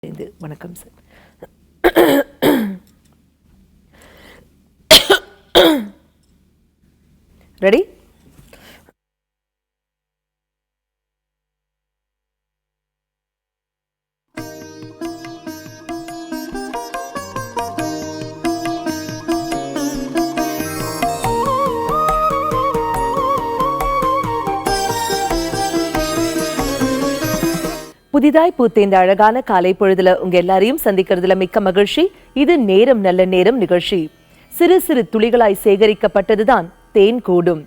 வணக்கம் sir. Ready? புதிதாய் பூத்த இந்த அழகான காலை பொழுதுல உங்க எல்லாரையும் சந்திக்கிறதுல மிக்க மகிழ்ச்சி. இது நேரம் நல்ல நேரம் நிகழ்ச்சி. சிறு சிறு துளிகளாய் சேகரிக்கப்பட்டதுதான் தேன் கூடும்.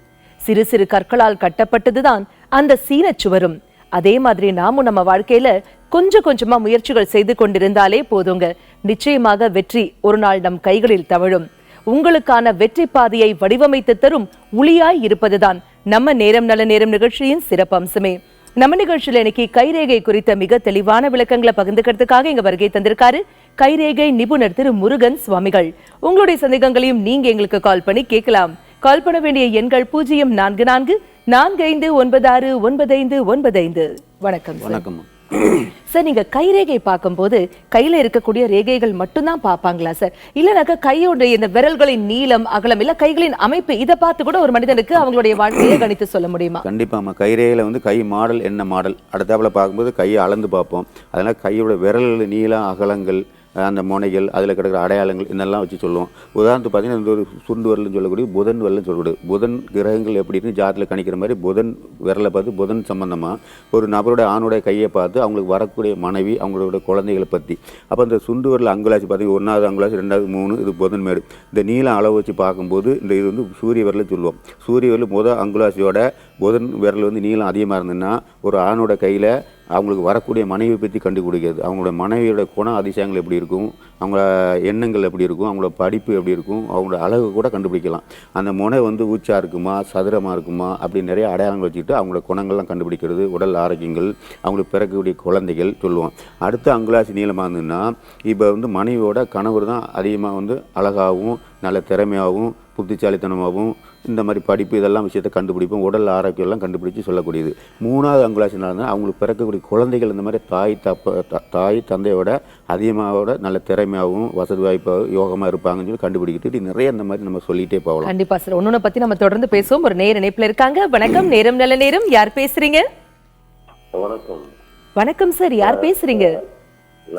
சிறு சிறு கற்களால் கட்டப்பட்டதுதான் அந்த சீனச்சுவரும். அதே மாதிரி நாமும் நம்ம வாழ்க்கையில கொஞ்சம் கொஞ்சமா முயற்சிகள் செய்து கொண்டிருந்தாலே போதுங்க, நிச்சயமாக வெற்றி ஒரு நாள் நம் கைகளில் தவழும். உங்களுக்கான வெற்றி பாதையை வடிவமைத்து தரும் ஒளியாய் இருப்பதுதான் நம்ம நேரம் நல்ல நேரம் நிகழ்ச்சியின் சிறப்பம்சமே. நம்ம நிகழ்ச்சியில இன்னைக்கு கைரேகை குறித்த மிக தெளிவான விளக்கங்களை பகிர்ந்துக்கிறதுக்காக இங்க வருகை தந்திருக்காரு கைரேகை நிபுணர் திரு முருகன் சுவாமிகள். உங்களுடைய சந்தேகங்களையும் நீங்க எங்களுக்கு கால் பண்ணி கேட்கலாம். கால் பண்ண வேண்டிய எண்கள் 0444459595. வணக்கம். வணக்கம் சார், நீங்க கைரேகை பார்க்கும்போது கையில இருக்கக்கூடிய ரேகைகள் மட்டும்தான் பார்ப்பாங்களா சார், இல்லனாக்கா கையோட இந்த விரல்களின் நீளம் அகலம் இல்ல கைகளின் அமைப்பு இதை பார்த்து கூட ஒரு மனிதனுக்கு அவங்களுடைய வாழ்க்கையை கணித்து சொல்ல முடியுமா? கண்டிப்பாமா. கைரேகையில கை மாடல் என்ன மாடல் அடுத்தாப்புல பார்க்கும்போது கையை அளந்து பார்ப்போம். அதனால கையோட விரல் நீளம் அகலங்கள் அந்த முனைகள் அதில் கிடக்கிற அடையாளங்கள் இதெல்லாம் வச்சு சொல்லுவோம். உதாரணத்துக்கு பார்த்தீங்கன்னா இந்த ஒரு சுண்டு வரல்னு சொல்லக்கூடிய புதன் வரல்னு சொல்லக்கூடிய புதன் கிரகங்கள் எப்படின்னு ஜாதத்தில் கணிக்கிற மாதிரி புதன் விரலை பார்த்து புதன் சம்பந்தமாக ஒரு நபருடைய ஆணுடைய கையை பார்த்து அவங்களுக்கு வரக்கூடிய மனைவி அவங்களோட குழந்தைகளை பற்றி. அப்போ இந்த சுண்டு வரல் அங்குலாசி பார்த்தீங்கன்னா 1வது அங்குலாசி 2வது 3 இது புதன் மேடு. இந்த நீளம் அளவு வச்சு பார்க்கும்போது இந்த இது சூரிய விரல் சொல்லுவோம். சூரிய விரல் முதல் அங்குலாசியோட புதன் விரல் நீளம் அதிகமாக இருந்ததுன்னா ஒரு ஆணோட கையில் அவங்களுக்கு வரக்கூடிய மனைவியை பற்றி கண்டுபிடிக்கிறது. அவங்களோட மனைவியோட குண அதிசயங்கள் எப்படி இருக்கும், அவங்கள எண்ணங்கள் எப்படி இருக்கும், அவங்களோட படிப்பு எப்படி இருக்கும், அவங்களோட அழகு கூட கண்டுபிடிக்கலாம். அந்த முனை ஊச்சா இருக்குமா சதுரமாக இருக்குமா அப்படி நிறைய அடையாளங்கள் வச்சுக்கிட்டு அவங்களோட குணங்கள்லாம் கண்டுபிடிக்கிறது, உடல் ஆரோக்கியங்கள், அவங்களுக்கு பிறக்கக்கூடிய குழந்தைகள் சொல்லுவோம். அடுத்த அங்குலாசி நீளமாக இருந்ததுன்னா இப்போ மனைவியோட கணவர் தான் அதிகமாக அழகாகவும் நல்ல திறமையாகவும் புத்திசாலித்தனமாகவும் இந்த மாதிரி படிப்பு இதெல்லாம் விஷயத்தை கண்டுபிடிப்போம். உடல் ஆரோக்கியம்லாம் கண்டுபிடிச்சி சொல்லக்கூடியது. 3வது அங்குலாசினால இருந்தால் அவங்களுக்கு பிறக்கக்கூடிய குழந்தைகள் இந்த மாதிரி தாய் தந்தையோட அதிகமாவோட நல்ல திறமையாகவும் வசதி வாய்ப்பாகவும் யோகமாக இருப்பாங்கன்னு சொல்லி கண்டுபிடிக்கிட்டு நிறைய இந்த மாதிரி நம்ம சொல்லிட்டே போகலாம். கண்டிப்பா சார், ஒன்னொன்னு பத்தி நம்ம தொடர்ந்து பேசுவோம். ஒரு நேர இணைப்புல இருக்காங்க. வணக்கம், நேரம் நல்ல நேரம். யார் பேசுறீங்க? வணக்கம். வணக்கம் சார், யார் பேசுறீங்க?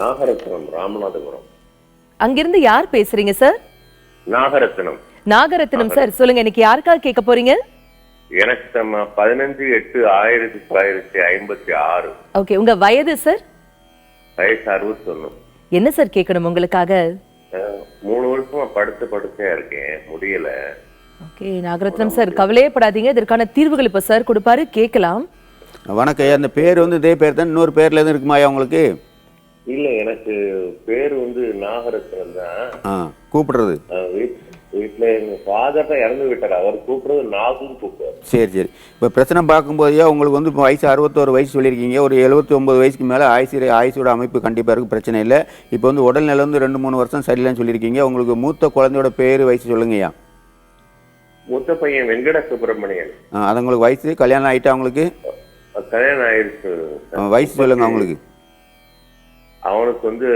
நாகரத்னம், ராமநாதபுரம். அங்கிருந்து யார் பேசுறீங்க சார்? நாகரத்னம். நாகரத்னம் சார், சொல்லுங்க, இன்னைக்கு யாருக்காக கேட்க போறீங்க? எனக்கு 15/8/1956. ஓகே, உங்க வயது சார்? வயசு 61. என்ன சார் கேட்கணும் உங்களுக்காக? 3 வருஷமா படுத்தே இருக்கேன், முடியல. ஓகே நாகரத்னம் சார், கவலையே படாதீங்க, இதற்கான தீர்வுகள் இப்ப சார் கொடுப்பாரு, கேட்கலாம். வணக்கம். அந்த பேர் இதே பேர் தான், இன்னொரு பேர்ல எதுவும் இருக்குமாயா உங்களுக்கு? இல்ல, எனக்கு பேர் நாகரத்னம் தான் கூப்பிடுறது. வீட்டுல எங்க ஃபாதர் தான் இறந்து விட்டாரு, அவர் கூப்பிடுறது நாகுன்னு கூப்பிடுறாரு. சரி. இப்போ பிரச்சனை பார்க்கும்போதே உங்களுக்கு இப்போ வயசு 61 வயசு சொல்லியிருக்கீங்க. ஒரு 79 வயசுக்கு மேலே ஆயுசோட அமைப்பு கண்டிப்பாக இருக்குது, பிரச்சனை இல்லை. இப்போ உடல் நிலை 2-3 வருஷம் சரியில்லைன்னு சொல்லியிருக்கீங்க. உங்களுக்கு மூத்த குழந்தையோட பேர் வயசு சொல்லுங்கய்யா. மூத்த பையன் வெங்கட சுப்பிரமணியன். அது உங்களுக்கு வயசு கல்யாணம் ஆகிட்டா? அவங்களுக்கு கல்யாணம் ஆயிடுச்சு. வயசு சொல்லுங்க அவங்களுக்கு. அவனுக்கு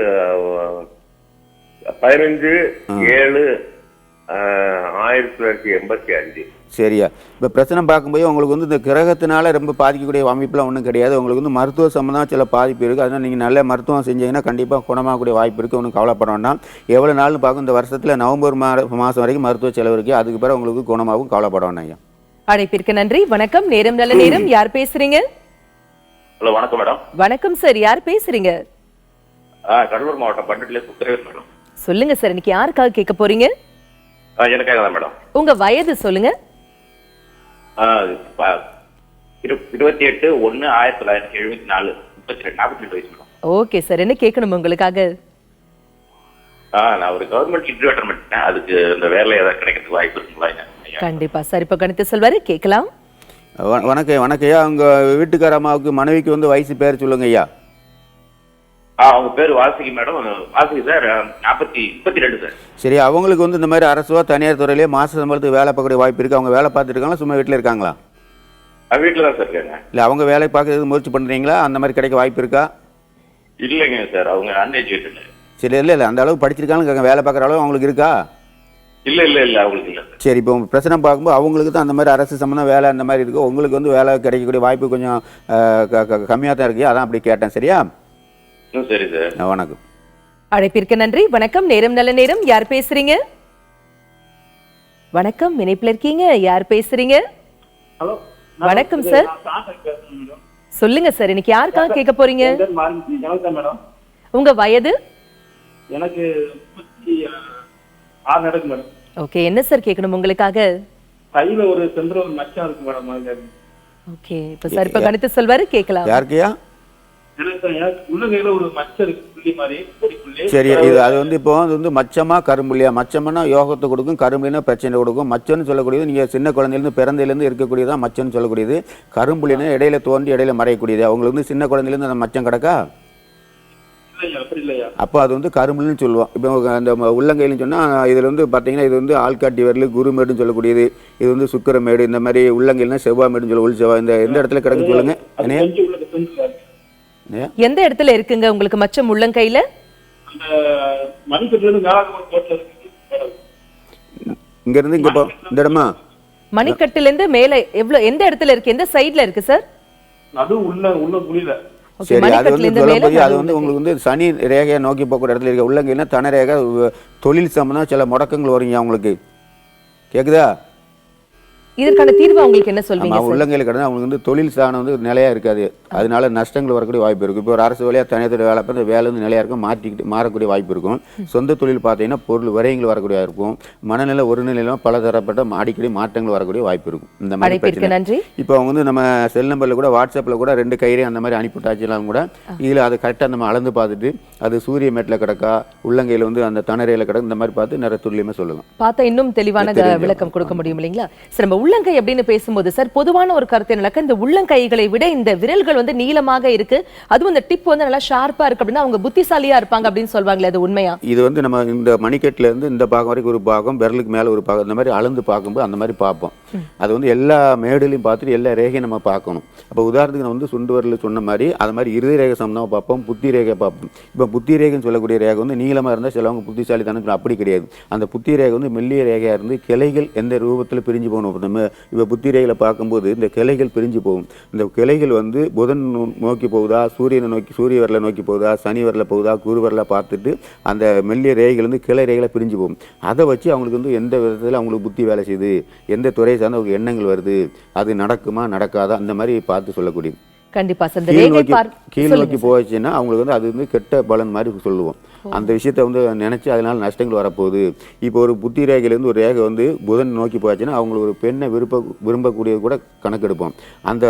15/7/1985. சரியா. இப்போ பிரச்சனை பார்க்கும்போது உங்களுக்கு இந்த கிரகத்தினால ரொம்ப பாதிக்கக்கூடிய அமைப்புலாம் ஒன்றும் கிடையாது. உங்களுக்கு மருத்துவ சம்மந்தமாக சில பாதிப்பு இருக்குது. அதனால் நீங்கள் நல்ல மருத்துவம் செஞ்சீங்கன்னா கண்டிப்பாக குணமாகக்கூடிய வாய்ப்பு இருக்குது. ஒன்றும் கவலைப்பட வேண்டாம். எவ்வளோ நாள்னு பார்க்கும், இந்த வருஷத்தில் நவம்பர் மாதம் வரைக்கும் மருத்துவ செலவு இருக்குது. அதுக்கு பிறகு உங்களுக்கு குணமாகவும் கவலைப்பட வேண்டாம் ஐயா. அழைப்பிற்கு நன்றி. வணக்கம், நேரம் நல்ல நேரம். யார் பேசுறீங்க? ஹலோ, வணக்கம் மேடம். வணக்கம் சார், யார் பேசுறீங்க? கடலூர் மாவட்டம் பண்டட்ல சுத்திரேஷ் மேடம். சொல்லுங்க சார், இன்னைக்கு யாருக்காக கேட்க போறீங்க? எனக்காக தான் மேடம். உங்க வயது சொல்லுங்க. 28/1/1974. 42 வயசு மேடம். ஓகே சார், என்ன கேட்கணும் உங்களுக்காக? நான் ஒரு கவர்மெண்ட் இன்டர்வியூ அட்டெண்ட் பண்ணிட்டேன். அதுக்கு இந்த வேலை ஏதாவது கிடைக்கிறதுக்கு வாய்ப்பு இருக்குங்களா? கண்டிப்பா சார், இப்ப கணித்து சொல்வாரு, கேட்கலாம். வணக்கம்யா. உங்க வீட்டுக்கார அம்மாவுக்கு மனைவிக்கு வயசு பேர் சொல்லுங்க ஐயா. அவங்க பேர் Vasuki madam. Vasuki sir, 32 sir. சரி, அவங்களுக்கு இந்த மாதிரி அரசோ தனியார் துறையிலேயே மாச சம்பளத்துக்கு வேலை பார்க்கக்கூடிய வாய்ப்பு இருக்கு. அவங்க வேலை பார்த்துட்டு இருக்காங்களா, சும்மா வீட்டில் இருக்காங்களா? வீட்டில் தான் சார் இருக்காங்க. இல்லை, அவங்க வேலை பார்க்கறது முயற்சி பண்ணுறீங்களா? அந்த மாதிரி கிடைக்க வாய்ப்பு இருக்கா? இல்லைங்க சார், அவங்க அன்எஜுகேட்டட். சரி, இல்லை அந்த அளவுக்கு படிச்சிருக்காங்க, வேலை பார்க்குற அளவு அவங்களுக்கு இருக்கா? இல்ல அவங்களுக்கு இல்ல சார். சரி, இப்போ உங்கள் பிரச்சனை பார்க்கும்போது அவங்களுக்கு தான் அந்த மாதிரி அரசு சம்மந்தம் வேலை அந்த மாதிரி இருக்குது. உங்களுக்கு வந்து வேலை கிடைக்கக்கூடிய வாய்ப்பு கொஞ்சம் கம்மியாக தான் இருக்கு. அதான் அப்படி கேட்டேன். சரியா? சரி சார். வணக்கம். அழைப்பிற்கு நன்றி. வணக்கம், நேரம் நல்ல நேரம். யார் பேசுறீங்க? வணக்கம், இணைப்புல இருக்கீங்க. யார் பேசுறீங்க? ஹலோ, வணக்கம் சார். சொல்லுங்க சார், இன்னைக்கு யாருக்காக கேட்க போறீங்க? மேடம், உங்க வயது? எனக்கு 36 நடக்கு மேடம். ஓகே, என்ன சார் கேட்கணும் உங்களுக்காக? கையில ஒரு சென்ற ஒரு மச்சம் இருக்கு மேடம். ஓகே, இப்ப சார் இப்ப கணித்து சொல்வாரு, கேட்கலாம். யாருக்கையா? எனக்கு உள்ள கையில ஒரு மச்சம் இருக்கு, புள்ளி மாதிரி புள்ளி. சரி, இது அது வந்து இப்போ அது வந்து மச்சமா கரும்புள்ளியா? மச்சம்னா யோகத்தை கொடுக்கும், கரும்புலினா பிரச்சனை கொடுக்கும். மச்சம்னு சொல்லக்கூடியது நீங்க சின்ன குழந்தையிலேருந்து பிறந்தையிலேருந்து இருக்கக்கூடியதான் மச்சம்னு சொல்லக்கூடியது. கரும்புலினா இடையில தோண்டி இடையில மறையக்கூடியது. அவங்களுக்கு வந்து சின்ன குழந்தையிலேருந்து அந்த மச்சம் கிடக்கா? அப்போ அது வந்து கரும்புலின்னு சொல்லுவோம். இப்போ அந்த உள்ளங்கையிலும் சொன்னால் இதில் வந்து பார்த்தீங்கன்னா இது வந்து ஆள்காட்டி விரல், குருமேடுன்னு சொல்லக்கூடியது. இது வந்து சுக்கரமேடு, இந்த மாதிரி உள்ளங்கையில்னா செவ்வாமேடுன்னு சொல்லுவோம். உள் செவ்வாய் இந்த எந்த இடத்துல கிடக்கு சொல்லுங்க? எந்த இடத்துல இருக்குங்க உங்களுக்கு மச்சம்? உள்ளங்கையில? இங்க இருந்து இங்க இந்த இடமா? மணிக்கட்டுல இருந்து மேல எவ்வளவு, எந்த இடத்துல இருக்கு, எந்த சைடுல இருக்கு சார்? நடு உள்ள புரியல. சரி, அது வந்து சொல்லும்போது அது வந்து உங்களுக்கு வந்து சனி ரேகையை நோக்கி போகிற இடத்துல இருக்க உள்ளங்கையில தன ரேகை, தொழில் சம்பந்தம் சில முடக்கங்கள் வருங்க அவங்களுக்கு. கேக்குதா? இதற்கான தீர்வு உங்களுக்கு என்ன சொல்வீங்க? உள்ளங்கையில் கிடந்து அவங்களுக்கு வந்து தொழில் சாணம் வந்து நிலையா இருக்காது. அதனால நஷ்டங்கள் வரக்கூடிய வாய்ப்பு இருக்கும். இப்போ ஒரு அரசு வேலையா தனியார் வேலை பார்த்து வேலை வந்து நிலையா இருக்கும், மாறக்கூடிய வாய்ப்பு இருக்கும். சொந்த தொழில் பார்த்தீங்கன்னா பொருள் விரயங்கள் வரக்கூடிய இருக்கும். மனநிலை ஒரு நிலையிலும் பல தரப்பட்ட அடிக்கடி மாற்றங்கள் வரக்கூடிய வாய்ப்பு இருக்கும். இந்த மாதிரி பிரச்சனை. இப்போ அவங்க வந்து நம்ம செல் நம்பர்ல கூட வாட்ஸ்அப்ல கூட 2 கயிறு அந்த மாதிரி அனுப்பிட்டாச்சுலாம் கூட இதுல அதை கரெக்டாக நம்ம அளந்து பார்த்துட்டு அது சூரிய மேட்டில் கிடக்கா, உள்ளங்கையில் வந்து அந்த தனரையில கிடக்கு, இந்த மாதிரி பார்த்து நிறைய துல்லியமா சொல்லலாம். பார்த்தா இன்னும் தெளிவான விளக்கம் கொடுக்க முடியும் இல்லைங்களா? சரி, நம்ம உள்ளங்கை அப்படின்னு பேசும்போது சார் பொதுவான ஒரு கருத்து என்னன்னா, இந்த உள்ளங்கைகளை விட இந்த விரல்கள் வந்து நீளமாக இருக்கு, அதுவும் இந்த டிப் வந்து நல்லா ஷார்ப்பா இருக்கு அப்படின்னா அவங்க புத்திசாலியா இருப்பாங்க அப்படின்னு சொல்வாங்களே, அது உண்மையா? இது வந்து நம்ம இந்த மணிக்கட்டுல இருந்து இந்த பாகம் வரைக்கும் ஒரு பாகம், விரலுக்கு மேல ஒரு பாகம், இந்த மாதிரி அளந்து பார்க்கும்போது அந்த மாதிரி பார்ப்போம். அது வந்து எல்லா மேடுலையும் பார்த்துட்டு எல்லா ரேகையும் நம்ம பார்க்கணும். அப்போ உதாரணத்துக்கு நான் வந்து சுண்டு வரல சொன்ன மாதிரி அது மாதிரி இறுதி ரேகை சம்பந்தமாக பார்ப்போம், புத்தி ரேகை பார்ப்போம். இப்போ புத்தி ரேகைன்னு சொல்லக்கூடிய ரேகை வந்து நீளமாக இருந்தால் சிலவங்க புத்திசாலித்தனம், அப்படி கிடையாது. அந்த புத்தி ரேகை வந்து மெல்லிய ரேகையாக இருந்து கிளைகள் எந்த ரூபத்தில் பிரிஞ்சு போகணும். நம்ம இப்போ புத்தி ரேகையில பார்க்கும்போது இந்த கிளைகள் பிரிஞ்சு போகும். இந்த கிளைகள் வந்து புதன் நோக்கி போகுதா, சூரியனை நோக்கி, சூரிய வரல நோக்கி போகுதா, சனி வரல போகுதா, குரு வரல பார்த்துட்டு அந்த மெல்லிய ரேகைகள் வந்து கிளை ரேகைகளை பிரிஞ்சு போகும். அதை வச்சு அவங்களுக்கு வந்து எந்த விதத்தில் அவங்களுக்கு புத்தி வேலை செய்யுது, எந்த துறை சார்ந்த அவங்களுக்கு எண்ணங்கள் வருது, அது நடக்குமா நடக்காதா, அந்த மாதிரி பார்த்து சொல்லக்கூடியது. கண்டிப்பா கீழ் நோக்கி போச்சுன்னா அவங்களுக்கு வந்து அது வந்து கெட்ட பலன் மாதிரி சொல்லுவோம். அந்த விஷயத்தை வந்து நினைச்சு அதனால நஷ்டங்கள் வரப்போகுது. இப்போ ஒரு புத்தி ரேகையிலேருந்து ஒரு ரேகை வந்து புதன் நோக்கி போச்சுன்னா அவங்களுக்கு ஒரு பெண்ணை விரும்பக்கூடியது கூட கணக்கெடுப்போம்.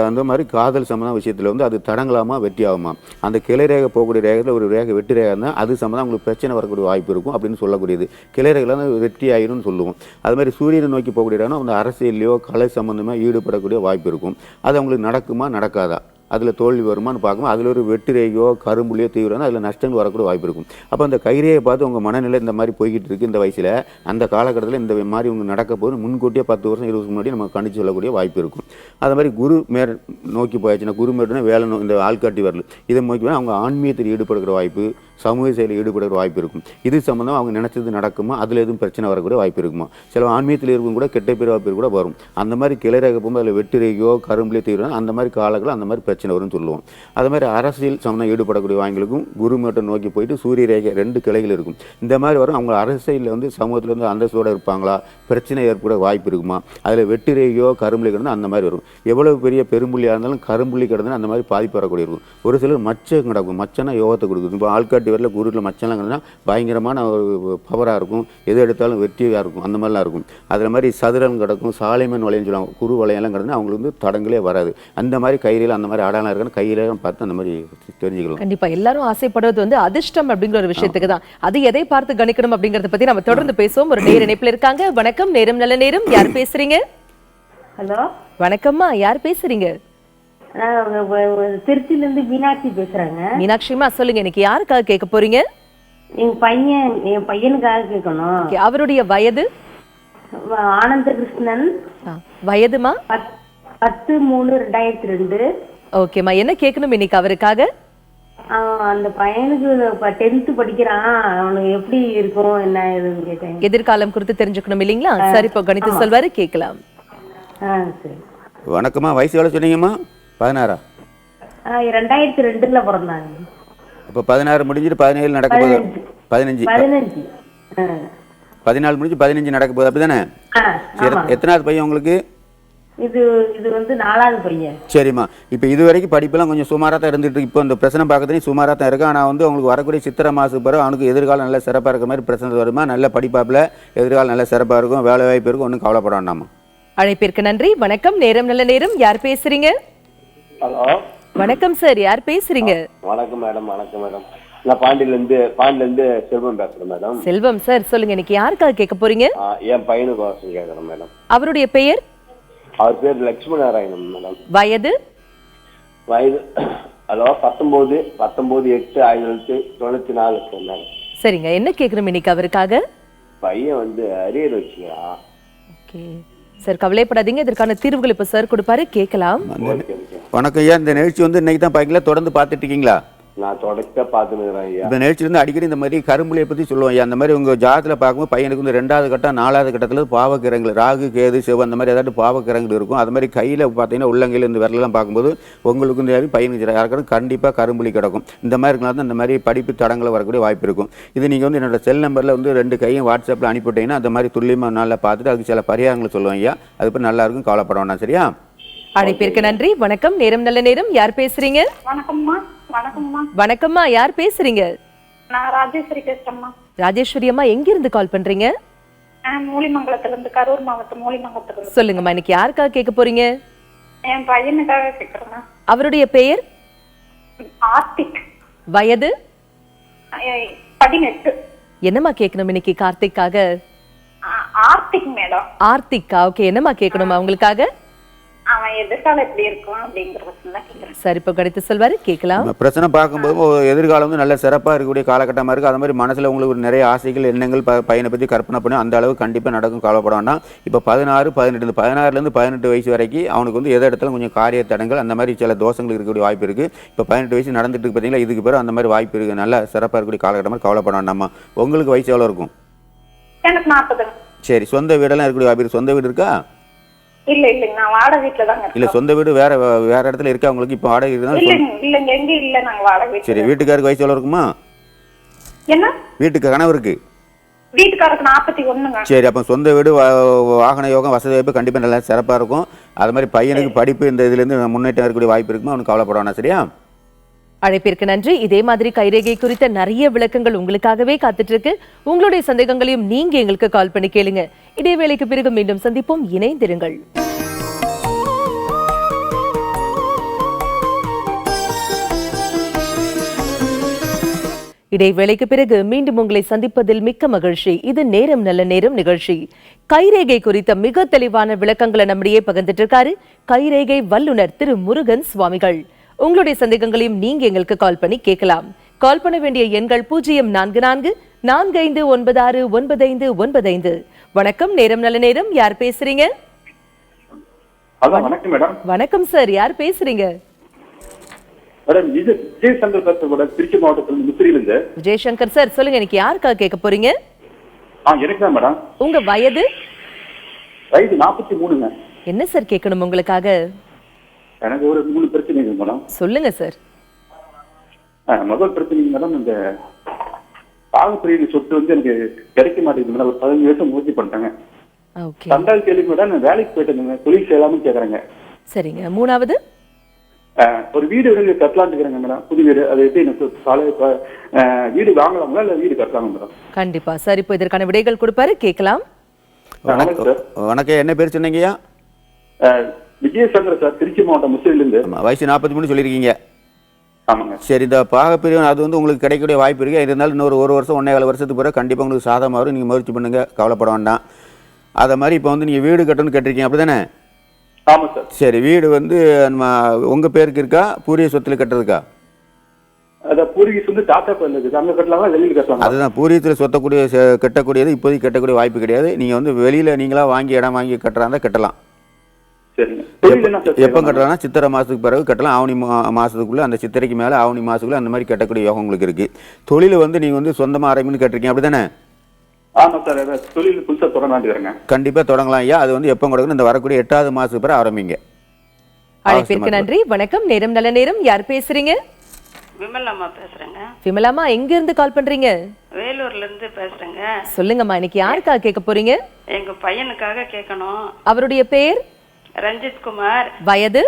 அந்த மாதிரி காதல் சம்பந்தம் விஷயத்தில் வந்து அது தடங்கலாமா வெற்றி ஆகுமா, அந்த கிளை ரேகை போகக்கூடிய ரேகையில் ஒரு ரேகை வெற்றி ரேகை இருந்தால் அது சம்பந்தம் அவங்களுக்கு பிரச்சனை வரக்கூடிய வாய்ப்பு இருக்கும் அப்படின்னு சொல்லக்கூடியது. கிளை ரேகையில் வந்து வெற்றி ஆயிரும்னு சொல்லுவோம். அது மாதிரி சூரியனை நோக்கி போகக்கூடிய அந்த அரசியலையோ கலை சம்பந்தமாக ஈடுபடக்கூடிய வாய்ப்பு இருக்கும். அது அவங்களுக்கு நடக்குமா நடக்காதா, அதில் தோல்வி வருமானு பார்க்கும்போது அதில் ஒரு வெட்டுரையோ கரும்புலையோ தீவிரம் அதில் நஷ்டங்கள் வரக்கூடிய வாய்ப்பு இருக்கும். அப்போ அந்த கைரேயை பார்த்து உங்கள் மனநிலை இந்த மாதிரி போய்கிட்டு இருக்குது இந்த வயசில், அந்த காலகட்டத்தில் இந்த மாதிரி உங்களுக்கு நடக்க போது முன்கூட்டியே 10 வருஷம் 20 வருஷம் முன்னாடி நம்ம கணிச்சு சொல்லக்கூடிய வாய்ப்பு இருக்கும். அது மாதிரி குரு மேல் நோக்கி போயாச்சுன்னா, குரு மேடுனா வேலை இந்த ஆள்காட்டி வரல இதை நோக்கி போய் அவங்க ஆன்மீகத்தில் ஈடுபடுகிற வாய்ப்பு, சமூக செயலில் ஈடுபடுகிற வாய்ப்பு இருக்கும். இது சம்பந்தம் அவங்க நினைச்சது நடக்குமா, அதில் எதுவும் பிரச்சனை வரக்கூடிய வாய்ப்பு இருக்குமா, சில ஆன்மீகத்தில் இருக்கும் கூட கெட்ட பேர் வாய்ப்பு கூட வரும். அந்த மாதிரி கிளை போகும்போது அதில் வெட்டுரையோ கரும்புலையோ தீவிரம் அந்த மாதிரி காலங்கள் அந்த மாதிரி பிரச்சனை வரும்னு சொல்லுவோம். அது மாதிரி அரசியல் சம்பந்தம் ஈடுபடக்கூடிய வாய்ப்புகளுக்கும் குரு மேட்டை நோக்கி போயிட்டு சூரிய ரேகை 2 கிளைகள் இருக்கும். இந்த மாதிரி வரும். அவங்க அரசியலில் வந்து சமூகத்தில் வந்து அந்தஸ்தோடு இருப்பாங்களா, பிரச்சனை ஏற்பட வாய்ப்பு இருக்குமா, அதில் வெட்டுரையோ கரும்புலி கிடந்து அந்த மாதிரி வரும். எவ்வளவு பெரிய பெரும்புள்ளியாக இருந்தாலும் கரும்புள்ளி கிடந்து அந்த மாதிரி பாதிப்பு வரக்கூடிய இருக்கும். ஒரு சிலர் மச்சம் கிடக்கும், மச்சனா யோகத்தை கொடுக்குது. இப்போ ஆள்காட்டி வரல குருவில் மச்சம்லாம் கிடந்தா பயங்கரமான ஒரு பவராக இருக்கும், எது எடுத்தாலும் வெற்றியாக இருக்கும், அந்த மாதிரிலாம் இருக்கும். அதில் மாதிரி சதுரம் கிடக்கும், சாலைமன் வளையன்னு சொல்லுவாங்க, குரு வளையெல்லாம் கிடந்து அவங்களுக்கு வந்து தடங்களே வராது. அந்த மாதிரி கயிறில் அந்த மாதிரி அடையாளம் இருக்குன்னு கையில பார்த்து அந்த மாதிரி தெரிஞ்சுக்கலாம். கண்டிப்பா எல்லாரும் ஆசைப்படுவது வந்து அதிர்ஷ்டம் அப்படிங்கிற ஒரு விஷயத்துக்கு தான். அது எதை பார்த்து கணிக்கணும் அப்படிங்கறத பத்தி நம்ம தொடர்ந்து பேசுவோம். ஒரு நேர இணைப்புல இருக்காங்க. வணக்கம், நேரம் நல்ல நேரம். யார் பேசுறீங்க? ஹலோ, வணக்கம்மா, யார் பேசுறீங்க? திருச்சியில இருந்து மீனாட்சி பேசுறாங்க. மீனாட்சிமா, சொல்லுங்க, இன்னைக்கு யாருக்காக கேட்க போறீங்க? என் பையனுக்காக கேட்கணும். அவருடைய வயது? ஆனந்த கிருஷ்ணன். வயதுமா? 10/3/2002. ஓகேமா, என்ன கேட்கணும் இன்னைக்கு அவருக்காக? அந்த பையனுக்கு இப்போ 10th படிக்கிறான். அவனுக்கு எப்படி இருக்கும் என்ன ஏதுன்னு கேட்டேன். எதிர்காலம் குறித்து தெரிஞ்சுக்கணும் இல்லைங்களா? சரி, இப்போ கணித்து சொல்வாரு, கேட்கலாம். சரி. வணக்கம்மா, வயசு எவ்வளோ சொன்னீங்கம்மா? 16. 2002ல பிறந்தாங்க. இப்போ 16 முடிஞ்சிட்டு 17 நடக்க போகுது. 15 14 முடிஞ்சு 15 நடக்க போகுது, அப்படிதானே? சரி, எத்தனாவது பையன் உங்களுக்கு? இது வந்து 4வது பையன். சரிம்மா, இப்போ இது வரைக்கும் படிப்பெல்லாம் கொஞ்சம் சுமாராக தான் இருந்துட்டு இருக்கு. இப்போ இந்த பிரச்சனை பார்க்கறதுலையும் சுமாராக தான் இருக்கு. ஆனால் வந்து அவங்களுக்கு வரக்கூடிய சித்திரை மாதத்துக்கு பிறகு அவனுக்கு எதிர்காலம் நல்ல சிறப்பாக இருக்கிற மாதிரி பிரச்சனை வருமா? நல்ல படிப்பாப்பில் எதிர்காலம் நல்ல சிறப்பாக இருக்கும், வேலை வாய்ப்பு இருக்கும், ஒன்றும் கவலைப்பட வேண்டாமா. அழைப்பிற்கு நன்றி. வணக்கம், நேரம் நல்ல நேரம். யார் பேசுறீங்க? ஹலோ, வணக்கம் சார், யார் பேசுறீங்க? வணக்கம் மேடம். வணக்கம் மேடம், நான் பாண்டியிலேருந்து செல்வம் பேசுறேன் மேடம். செல்வம் சார், சொல்லுங்க, இன்னைக்கு யாருக்காக கேட்க போறீங்க? என் பையனுக்கு வாசம் கேட்குறேன் மேடம். அவருடைய பெயர்? அவர் பேர் லட்சுமி நாராயணன் மேடம். வயது? Hello, 19/8/1994 madam. சரிங்க, என்ன கேட்கணும் இன்னைக்கு அவருக்காக? பையன் வந்து அரியர் வச்சுங்களா? ஓகே சார், கவலைப்படாதீங்க, இதற்கான தீர்வுகள் இப்ப சார் கொடுப்பாரு, கேட்கலாம். வணக்கம் ஐயா, இந்த நிகழ்ச்சி வந்து இன்னைக்கு தான் பார்க்கல, தொடர்ந்து பார்த்துட்டு இருக்கீங்களா? நான் தொடக்க பார்த்துக்கிறேன் ஐயா. இந்த நிகழ்ச்சியிலேருந்து அடிக்கடி இந்த மாதிரி கரும்புலியை பற்றி சொல்லுவோம் ஐயா. அந்த மாதிரி உங்கள் ஜாதத்தில் பார்க்கும்போது பையனுக்கு வந்து 2வது கட்டம் 4வது கட்டத்தில் பாவக்கிரங்கள், ராகு கேது செவ் அந்த மாதிரி ஏதாட்டு பாவக்கிரங்கள் இருக்கும். அது மாதிரி கையில் பார்த்தீங்கன்னா உள்ளங்கையில் இந்த விரலெல்லாம் பார்க்கும்போது உங்களுக்கு இந்த பையனுக்கு யாருக்கும் கண்டிப்பாக கரும்புலி கிடக்கும். இந்த மாதிரி இருக்கலாம் தான் இந்த மாதிரி படிப்பு தடங்களை வரக்கூடிய வாய்ப்பு இருக்கும். இது நீங்கள் வந்து என்னோட செல் நம்பரில் வந்து 2 கையும் வாட்ஸ்அப்பில் அனுப்பிவிட்டீங்கன்னா அந்த மாதிரி துல்லியமாக நல்லா பார்த்துட்டு அதுக்கு சில பரிகாரங்களை சொல்லுவோம் ஐயா. அது இப்போ நல்லாயிருக்கும், கவலைப்பட வேண்டாம். சரியா? அழைப்பிற்கு நன்றி. வணக்கம், நேரம் நல்ல நேரம். யார் பேசுறீங்க? வணக்கம்மா. வணக்கம்மா. வணக்கம்மா, யார் பேசுறீங்க? நான் ராஜேஸ்வரி பேசுறேம்மா. ராஜேஸ்வரி அம்மா, எங்கிருந்து கால் பண்றீங்க? மூலிமங்கலத்துல இருந்து, கரூர் மாவட்டம் மூலிமங்கலத்துல இருந்து. சொல்லுங்கம்மா, இன்னைக்கு யாருக்காக கேட்க போறீங்க? என் பையனுக்காக கேக்குறேன். அவருடைய பெயர்? ஆர்த்திக். வயது? 18. என்னம்மா கேட்கணும் இன்னைக்கு கார்த்திக்காக? ஆர்த்திக் மேடம். ஆர்த்திக்கா? ஓகே, என்னம்மா கேட்கணுமா அவங்களுக்காக? அவன் எதிர்காலம் எப்படி இருக்கும் அப்படிங்கறத கேக்குறேன். சரி, இப்போ கணித்து சொல்வாரு, கேட்கலாம். பிரச்சனை பார்க்கும்போது எதிர்காலம் வந்து நல்ல சிறப்பாக இருக்கக்கூடிய காலகட்டமாக இருக்குது. அது மாதிரி மனசில் உங்களுக்கு நிறைய ஆசைகள் எண்ணங்கள் பையனை பற்றி கற்பனை பண்ணி அந்த அளவு கண்டிப்பாக நடக்கும், கவலைப்பட வேண்டாம். இப்போ 16, 18, 16லேருந்து 18 வயசு வரைக்கும் அவனுக்கு வந்து எதை இடத்துல கொஞ்சம் காரிய தடங்கள் அந்த மாதிரி சில தோஷங்கள் இருக்கக்கூடிய வாய்ப்பு இருக்குது. இப்போ 18 வயசு நடந்துட்டு இருக்கு பார்த்தீங்களா, இதுக்கு பிறகு அந்த மாதிரி வாய்ப்பு இருக்குது. நல்லா சிறப்பாக இருக்கக்கூடிய காலகட்டமாக கவலைப்பட வேண்டாமா. உங்களுக்கு வயசு எவ்வளோ இருக்கும்? எனக்கு 40. சரி, சொந்த வீடெல்லாம் இருக்கக்கூடிய வாய்ப்பு? சொந்த வீடு இருக்கா? இல்லைங்க, நான் வாடகை வீட்டுல தாங்க. இல்ல, சொந்த வீடு வேற இடத்துல இருக்கா உங்களுக்கு? இப்போ வாடகை இருக்குதா? இல்லைங்க, எங்க இல்ல, நாங்க வாடகை வீட்டுல. சரி, வீட்டுக்காருக்கு வயசு எவ்வளவு இருக்குமா? என்ன? வீட்டுக்கு கணவருக்கு? வீட்டுக்காரருக்கு 41ங்க. சரி, அப்போ சொந்த வீடு, வாகன யோகம், வசதி வாய்ப்பு கண்டிப்பா நல்லா சிறப்பா இருக்கும். அது மாதிரி பையனுக்கு படிப்பு இந்த இதுல இருந்து முன்னேற்றம் இருக்கக்கூடிய வாய்ப்பு இருக்குமா? அவனுக்கு கவலைப்பட வேணாம். சரியா? அழைப்பிற்கு நன்றி. இதே மாதிரி கைரேகை குறித்த நிறைய விளக்கங்கள் உங்களுக்காகவே காத்துட்டு இருக்கு. உங்களுடைய சந்தேகங்களையும் நீங்க எங்களுக்கு கால் பண்ணி கேளுங்க. இடைவேளைக்கு பிறகு மீண்டும் சந்திப்போம், இணைந்திருங்கள். இடைவேளைக்கு பிறகு மீண்டும் உங்களை சந்திப்பதில் மிக்க மகிழ்ச்சி. இது நேரம் நல்ல நேரம் நிகழ்ச்சி. கைரேகை குறித்த மிக தெளிவான விளக்கங்களை நம்மிடையே பகிர்ந்துட்டு இருக்காரு கைரேகை வல்லுநர் திரு முருகன் சுவாமிகள். உங்களுடைய சந்தேகங்களையும் நீங்க எங்களுக்கு கால் பண்ணி கேட்கலாம். கால் பண்ண வேண்டிய எண்கள் 0444459695. வணக்கம், நேரம் நல்ல நேரம். யார் பேசுறீங்க? வணக்கம் மேடம். வணக்கம் சார், யார் பேசுறீங்க? மேடம், இது விஜயசங்கர் பேசுறேன், திருச்சி மாவட்டத்தில் முசிறியிலிருந்து. விஜயசங்கர் சார், சொல்லுங்க, இன்னைக்கு யாருக்காக கேட்க போறீங்க? எனக்கு தான் மேடம். உங்க வயது? வயது 43ங்க. என்ன சார் கேட்கணும் உங்களுக்காக? எனக்கு ஒரு 3 பிரச்சனை இருக்கு மேடம். சொல்லுங்க சார். முதல் பிரச்சனை மேடம், இந்த பாகப்பிரிவு சொத்து வந்து எனக்கு கிடைக்க மாட்டேங்குது மேடம். ஒரு 15 வருஷம் முயற்சி பண்ணிட்டாங்க. ரெண்டாவது கேள்வி மேடம், நான் வேலைக்கு போயிட்டு தொழில் செய்யலாம்னு கேக்குறாங்க. சரிங்க. மூணாவது, ஒரு வீடு கட்டலான்னு இருக்கிறாங்க மேடம், புது வீடு. அது எப்படி எனக்கு வீடு வாங்கலாங்களா இல்ல வீடு கட்டலாமா மேடம்? கண்டிப்பா சார், இப்போ இதற்கான விடைகள் கொடுப்பாரு, கேட்கலாம். வணக்கம், என்ன பேர் சொன்னீங்கய்யா? விஜயசங்கர் சார், திருச்சி மாவட்டம் முசிறியிலிருந்து. வயசு 43 சொல்லியிருக்கீங்க. ஆமாங்க. சரி, இந்த பாகப்பிரிவு அது வந்து உங்களுக்கு கிடைக்கக்கூடிய வாய்ப்பு இருக்கு. இருந்தாலும் இன்னொரு 1 வருஷம் 1.25 வருஷத்துக்கு பிறகு கண்டிப்பாக உங்களுக்கு சாதகமாக வரும். நீங்கள் முயற்சி பண்ணுங்க, கவலைப்பட வேண்டாம். அதை மாதிரி இப்போ வந்து நீங்கள் வீடு கட்டணும்னு கேட்டிருக்கீங்க, அப்படி தானே? ஆமாம் சார். சரி, வீடு வந்து நம்ம உங்கள் பேருக்கு இருக்கா, பூர்வீக சொத்தில் கட்டுறதுக்கா? அதான் பூர்வீக சொத்து தாத்தா பேர்ல இருக்குது, அங்கே கட்டலாமா வெளியில் கட்டலாம்? அதுதான் பூர்வீகத்தில் சொத்தக்கூடிய கட்டக்கூடியது இப்போதைக்கு கட்டக்கூடிய வாய்ப்பு கிடையாது. நீங்கள் வந்து வெளியில் நீங்களா வாங்கி இடம் வாங்கி கட்டுறாந்தா கட்டலாம். சரிங்க. தொழில் என்ன சார் எப்போ கட்டலாம்னா சித்திரை மாதத்துக்கு பிறகு கட்டலாம். ஆவணி மாதத்துக்குள்ளே, அந்த சித்திரைக்கு மேலே ஆவணி மாதத்துக்குள்ளே அந்த மாதிரி கட்டக்கூடிய யோகம் உங்களுக்கு இருக்குது. தொழில் வந்து நீங்கள் வந்து சொந்தமாக ஆரம்பின்னு கேட்டிருக்கீங்க, அப்படி தானே? ஆமாம் சார். தொழில் புதுசாக தொடங்கலான்னு கண்டிப்பாக தொடங்கலாம் ஐயா. அது வந்து எப்போ கொடுக்கணும், இந்த வரக்கூடிய 8வது மாதத்துக்கு பிறகு ஆரம்பிங்க. அழைப்பிற்கு நன்றி. வணக்கம், நேரம் நல்ல நேரம். யார் பேசுறீங்க? விமலாமா பேசுறேங்க. விமலாமா, எங்க இருந்து கால் பண்றீங்க? வேலூர்ல இருந்து பேசுறேங்க. சொல்லுங்கம்மா, இன்னைக்கு யாருக்காக கேட்க போறீங்க? எங்க பையனுக்காக கேட்கணும். அவருடைய பேர் ரஞ்சித் குமார். வயது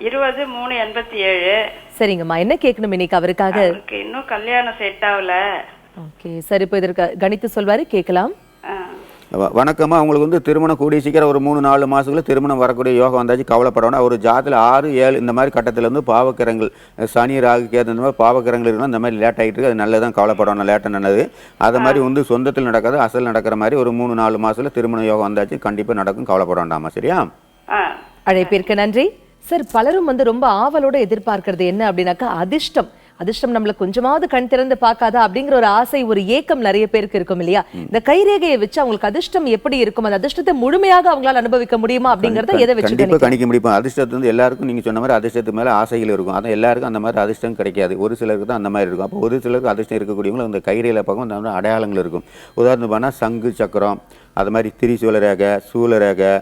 20-3-87. சரிங்கம்மா, என்ன கேட்கணும் இன்னைக்கு அவருக்காக? அவருக்கு இன்னும் கல்யாணம் செட் ஆகல. ஓகே, சரி, இப்போ இதற்கு கணித்து சொல்வாரு, கேட்கலாம். வணக்கம்மா. உங்களுக்கு வந்து திருமணம் கூடிய சீக்கிரம் ஒரு 3-4 மாதத்துக்குள்ள திருமணம் வரக்கூடிய யோகம் வந்தாச்சு, கவலைப்படணும். ஒரு ஜாதத்தில் 6-7 இந்த மாதிரி கட்டத்தில் வந்து பாவக்கிரங்கள், சனி ராகு கேது இந்த மாதிரி பாவக்கிரங்கள் இருக்கணும். இந்த மாதிரி லேட் ஆகிட்டு இருக்கு, அது நல்லதான், கவலைப்படணும். லேட்டாக நல்லது. அது மாதிரி வந்து சொந்தத்தில் நடக்காது, அசல் நடக்கிற மாதிரி ஒரு 3-4 மாதத்தில் திருமண யோகம் வந்தாச்சு, கண்டிப்பாக நடக்கும், கவலைப்பட வேண்டாமா? சரியா? அழைப்பிற்கு நன்றி சார். பலரும் வந்து ரொம்ப ஆவலோட எதிர்பார்க்கறது என்ன அப்படின்னாக்கா, அதிர்ஷ்டம். அதிர்ஷ்டம் நம்மள கொஞ்சமாவது கண் திறந்து பார்க்காதா அப்படிங்கிற ஒரு ஆசை, ஒரு ஏக்கம் நிறைய பேருக்கு இருக்கும் இல்லையா? இந்த கைரேகையை வச்சு அவங்களுக்கு அதிர்ஷ்டம் எப்படி இருக்கும், அந்த அதிர்ஷ்டத்தை முழுமையாக அவங்களால அனுபவிக்க முடியுமா அப்படிங்கறத எதை வச்சு கண்டிப்பா கணிக்க முடியும். அதிர்ஷ்டத்து வந்து எல்லாருக்கும் நீங்க சொன்ன மாதிரி அதிர்ஷ்டத்துக்கு மேல ஆசைகள் இருக்கும். அதான் எல்லாருக்கும் அந்த மாதிரி அதிர்ஷ்டம் கிடைக்காது. ஒரு சிலருக்கு தான் அந்த மாதிரி இருக்கும். அப்போ ஒரு சிலருக்கு அதிர்ஷ்டம் இருக்கக்கூடியவங்க அந்த கைரேகையில பார்க்கும் அந்த அடையாளங்கள் இருக்கும். உதாரணம் பண்ணா சங்கு சக்கரம், அது மாதிரி திரிசூல ரேகை, சூல ரேகை,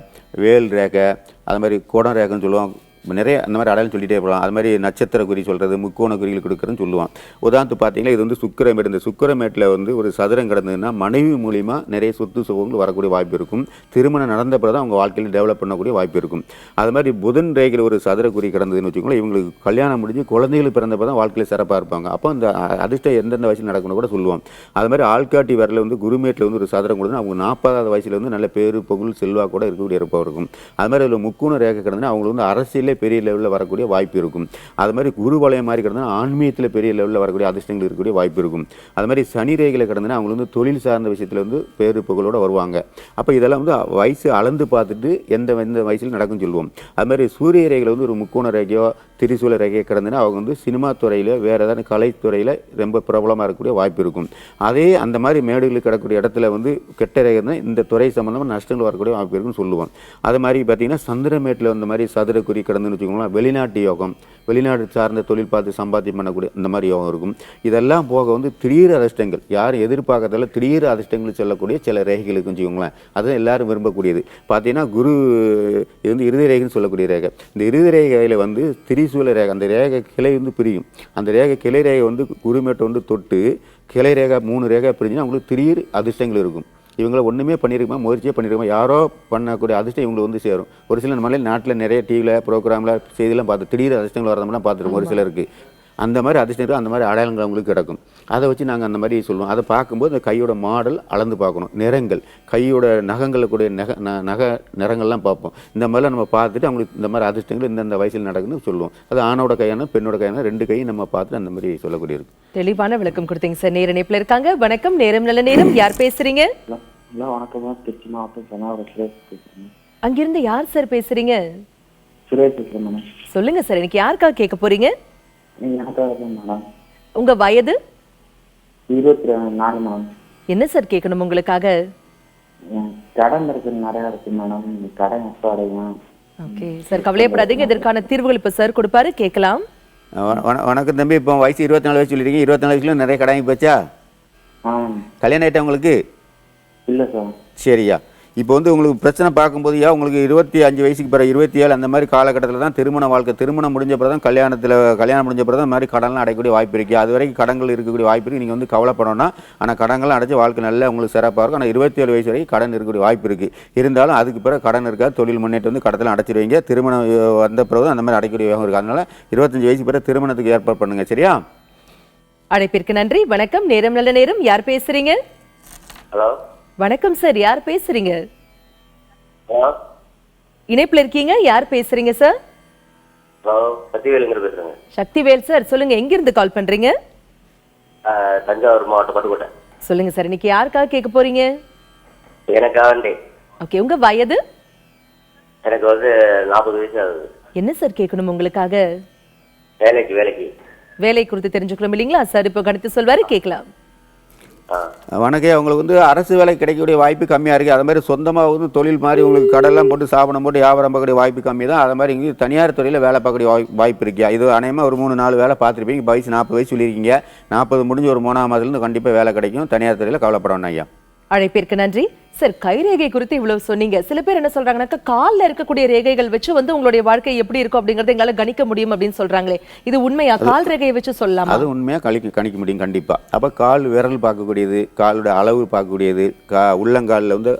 வேல் ரேகை, அது மாதிரி குடம் ரேகைன்னு சொல்லுவோம். நிறைய அந்த மாதிரி அடையாளம் சொல்லிட்டே போகலாம். அது மாதிரி நட்சத்திர குறி சொல்கிறது, முக்கோண குறிகள் கொடுக்குறதுன்னு சொல்லுவான். உதாரணத்துக்கு பார்த்தீங்கன்னா இது வந்து சுக்கிரமேட். இந்த சுக்கிரமேட்டில் வந்து ஒரு சதுரம் கிடந்ததுன்னா மனைவி மூலிமா நிறைய சொத்து சுகங்கள் வரக்கூடிய வாய்ப்பு இருக்கும். திருமணம் நடந்த பிறகு அவங்க வாழ்க்கையில் டெவலப் பண்ணக்கூடிய வாய்ப்பு இருக்கும். அது மாதிரி புதன் ரேகையில் ஒரு சதுர குறி கிடந்ததுன்னு வச்சுக்கோங்களேன், இவங்களுக்கு கல்யாணம் முடிஞ்சு குழந்தைகள் பிறந்தப்போ தான் வாழ்க்கையில் சிறப்பாக இருப்பாங்க. அப்போ அந்த அதிர்ஷ்டம் எந்தெந்த வயசில் நடக்கணும் கூட சொல்லுவோம். அது மாதிரி ஆள்காட்டி வரல வந்து குருமேட்டில் வந்து ஒரு சதுரம் கொடுத்து அவங்க 40வது வயசில் வந்து நல்ல பேரு புகழ் செல்வா கூட இருக்கக்கூடிய இருப்பாக இருக்கும். அது மாதிரி அதில் முக்கோண ரேகை கிடந்ததுன்னா அவங்களுக்கு வந்து அரசியலே பெரிய லெவலில் வரக்கூடிய வாய்ப்பு இருக்கும். அது மாதிரி குரு வலயம் மாதிரி கிடந்தா ஆன்மீகத்தில் பெரிய லெவலில் வரக்கூடிய அதிர்ஷ்டங்கள் இருக்கக்கூடிய வாய்ப்பு இருக்கும். அது மாதிரி சனி ரேகையில் கிடந்ததுன்னா அவங்க வந்து தொழில் சார்ந்த விஷயத்தில் வந்து பேரு புகழோட வருவாங்க. அப்போ இதெல்லாம் வந்து வயசு அளந்து பார்த்துட்டு எந்த வயசில் நடக்கும்னு சொல்லுவோம். அது மாதிரி சூரிய ரேகையில் வந்து ஒரு முக்கோண ரேகையோ திரிசூல ரேகையோ கிடந்ததுன்னா அவங்க வந்து சினிமா துறையில் வேறு ஏதாவது கலைத்துறையில் ரொம்ப பிரபலமாக இருக்கக்கூடிய வாய்ப்பு இருக்கும். அதே அந்த மாதிரி மேடுகளில் கிடக்கூடிய இடத்துல வந்து கெட்ட ரேகை இருந்தால் இந்த துறை சம்பந்தமாக நஷ்டங்கள் வரக்கூடிய வாய்ப்பு இருக்குன்னு சொல்லுவோம். அது மாதிரி பார்த்தீங்கன்னா சந்திரமேட்டில் இந்த மாதிரி சதுர குறி கிடந்துன்னு வச்சுக்கோங்களேன், வெளிநாட்டு யோகம், வெளிநாடு சார்ந்த தொழில் பார்த்து சம்பாத்தியம் பண்ணக்கூடிய இந்த மாதிரி யோகம் இருக்கும். இதெல்லாம் போக வந்து திடீர் அதிர்ஷ்டங்கள், யாரும் எதிர்பார்க்கறதால திடீர் அதிர்ஷ்டங்கள் செல்லக்கூடிய சில ரேகைகளுக்கு வச்சுக்கோங்களேன், அதுதான் எல்லாரும் விரும்பக்கூடியது. பார்த்தீங்கன்னா குரு இது வந்து இறுதி ரேகைன்னு சொல்லக்கூடிய ரேகை. இந்த இறுதி ரேகையில் வந்து திரிசூல ரேகை, அந்த ரேகை கிளை வந்து பிரியும். அந்த ரேகை கிளை ரேகை வந்து குருமேட்டை வந்து தொட்டு கிளை ரேகை 3 ரேகை பிரிஞ்சுன்னா அவங்களுக்கு திடீர் அதிர்ஷ்டங்கள் இருக்கும். இவங்கள ஒன்றுமே பண்ணியிருக்கோமா, முயற்சியே பண்ணியிருக்கோமா, யாரோ பண்ணக்கூடிய அதிர்ஷ்டம் இவங்களுக்கு வந்து சேரும். ஒரு சில நம்மளே நாட்டில் நிறைய டிவியில் ப்ரோக்ராமில் செய்தியெல்லாம் பார்த்து திடீர் அதிர்ஷ்டங்கள் வரதெல்லாம் பார்த்துருக்கோம். ஒரு சிலருக்கு அந்த மாதிரி அதிர்ஷ்டம், அந்த மாதிரி அடையாளங்கள் அவங்களுக்கு கிடக்கும். அதை வச்சு நாங்கள் அந்த மாதிரி சொல்லுவோம். அதை பார்க்கும்போது அந்த கையோட மாடல் அளந்து பார்க்கணும். நிறங்கள், கையோட நகங்களுக்குடைய நகை நிறங்கள்லாம் பார்ப்போம். இந்த மாதிரிலாம் நம்ம பார்த்துட்டு அவங்களுக்கு இந்த மாதிரி அதிர்ஷ்டங்கள் இந்தந்த வயசில் நடக்குன்னு சொல்லுவோம். அது ஆணோட கையான பெண்ணோட கையான 2 கையும் நம்ம பார்த்துட்டு அந்த மாதிரி சொல்லக்கூடிய இருக்கு. தெளிவான விளக்கம் கொடுத்தீங்க சார். நேர இணைப்புல இருக்காங்க. வணக்கம், நேரம் நல்ல நேரம். யார் பேசுறீங்க? வணக்கம், திருச்சி மாவட்டம் சொன்னாவரத்துல பேசுறேன். அங்கிருந்து யார் சார் பேசுறீங்க? சுரேஷ் பேசுறேன் மேடம். சொல்லுங்க சார், இன்னைக்கு யாருக்காக கேட்க போறீங்க? எனக்காக மேடம். உங்க வயது? 24 மேடம். என்ன சார் கேட்கணும் உங்களுக்காக? கடன் இருக்கு, நிறைய இருக்கு மேடம். கடன் எப்போ அடையும்? ஓகே சார், கவலையப்படாதீங்க, இதற்கான தீர்வுகள் இப்ப சார் கொடுப்பாரு, கேட்கலாம். வணக்கம் தம்பி. இப்போ வயசு 24 வயசு சொல்லியிருக்கீங்க. 24 வயசுல நிறைய கடன் போச்சா? கல்யாணம் ஆயிட்டா உங்களுக்கு? இல்லை சார். சரியா. இப்போ வந்து உங்களுக்கு பிரச்சனை பார்க்கும்போது உங்களுக்கு 25 வயசுக்கு பிறகு 27 அந்த மாதிரி காலகட்டத்தில் தான் திருமண வாழ்க்கை, திருமணம் முடிஞ்ச பிறகு தான் கல்யாணம் முடிஞ்ச பிறகு தான் இந்த மாதிரி கடன்லாம் அடையக்கூடிய வாய்ப்பு இருக்குது. அது வரைக்கும் கடன்கள் இருக்கக்கூடிய வாய்ப்பு இருக்குது. நீங்கள் வந்து கவலைப்படணும்னா, ஆனால் கடன்கள்லாம் அடைச்சி வாழ்க்கை நல்லா உங்களுக்கு சிறப்பாக இருக்கும். ஆனால் 27 வயசு வரைக்கும் கடன் இருக்கக்கூடிய வாய்ப்பு இருக்குது. இருந்தாலும் அதுக்கு பிறகு கடன் இருக்காது. தொழில் முன்னேற்றம் வந்து கடத்தில் அடைச்சிடுவீங்க. திருமணம் வந்த பிறகு அந்த மாதிரி அடைக்கக்கூடிய யோகம் இருக்குது. அதனால் 25 வயசு பிறகு திருமணத்துக்கு ஏற்பாடு பண்ணுங்க. சரியா? அழைப்பிற்கு நன்றி. வணக்கம், நேரம் நல்ல நேரம். யார் பேசுறீங்க? ஹலோ, வணக்கம் சார், யார் பேசுறீங்க? ஹலோ, இணைப்புல இருக்கீங்க, யார் பேசுறீங்க சார்? ஹலோ, சக்திவேலுங்கிற பேசுறேங்க. சக்திவேல் சார், சொல்லுங்க, எங்க இருந்து கால் பண்றீங்க? தஞ்சாவூர் மாவட்டம் பட்டுக்கோட்டை. சொல்லுங்க சார், இன்னைக்கு யாருக்காக கேட்க போறீங்க? எனக்காக. ஓகே, உங்க வயது? எனக்கு வந்து 40 வயசு ஆகுது. என்ன சார் கேட்கணும் உங்களுக்காக? வேலைக்கு வேலை குறித்து தெரிஞ்சுக்கணும் இல்லைங்களா சார்? இப்போ கணித்து சொல்வாரு, கேட்கலாம். வணக்கம். உங்களுக்கு வந்து அரசு வேலை கிடைக்கக்கூடிய வாய்ப்பு கம்மியாக இருக்குது. அது மாதிரி சொந்தமாக வந்து தொழில் மாதிரி உங்களுக்கு கடலாம் போட்டு சாப்பிடம் போட்டு வியாபாரம் பார்க்கக்கூடிய வாய்ப்பு கம்மி தான். அது மாதிரி இங்கே தனியார் துறையில் வேலை பார்க்கக்கூடிய வாய்ப்பு இருக்கியா? இது அநேகமாக ஒரு 3-4 வேலை பார்த்துருப்பீங்க. வயசு 40 வயசு சொல்லியிருக்கீங்க. 40 முடிஞ்சு ஒரு 3ஆம் மாதத்துலேருந்து கண்டிப்பாக வேலை கிடைக்கும். தனியார் துறையில் கவலைப்பட வேண்டாம் ஐயா. அழைப்பிற்கு நன்றி சார். கைரேகை குறித்து இவ்வளவு சொன்னீங்க. சில பேர் என்ன சொல்றாங்கன்னாக்கா, கால்ல இருக்கக்கூடிய ரேகைகள் வச்சு வந்து உங்களுடைய வாழ்க்கை எப்படி இருக்கும் அப்படிங்கறத எங்களால கணிக்க முடியும் அப்படின்னு சொல்றாங்களே, இது உண்மையா? கால் ரேகையை வச்சு சொல்லலாம்? அது உண்மையா கணிக்க முடியும் கண்டிப்பா. அப்ப கால் விரல் பார்க்கக்கூடியது, காலோட அளவு பார்க்கக்கூடியது, உள்ளங்காலில் வந்து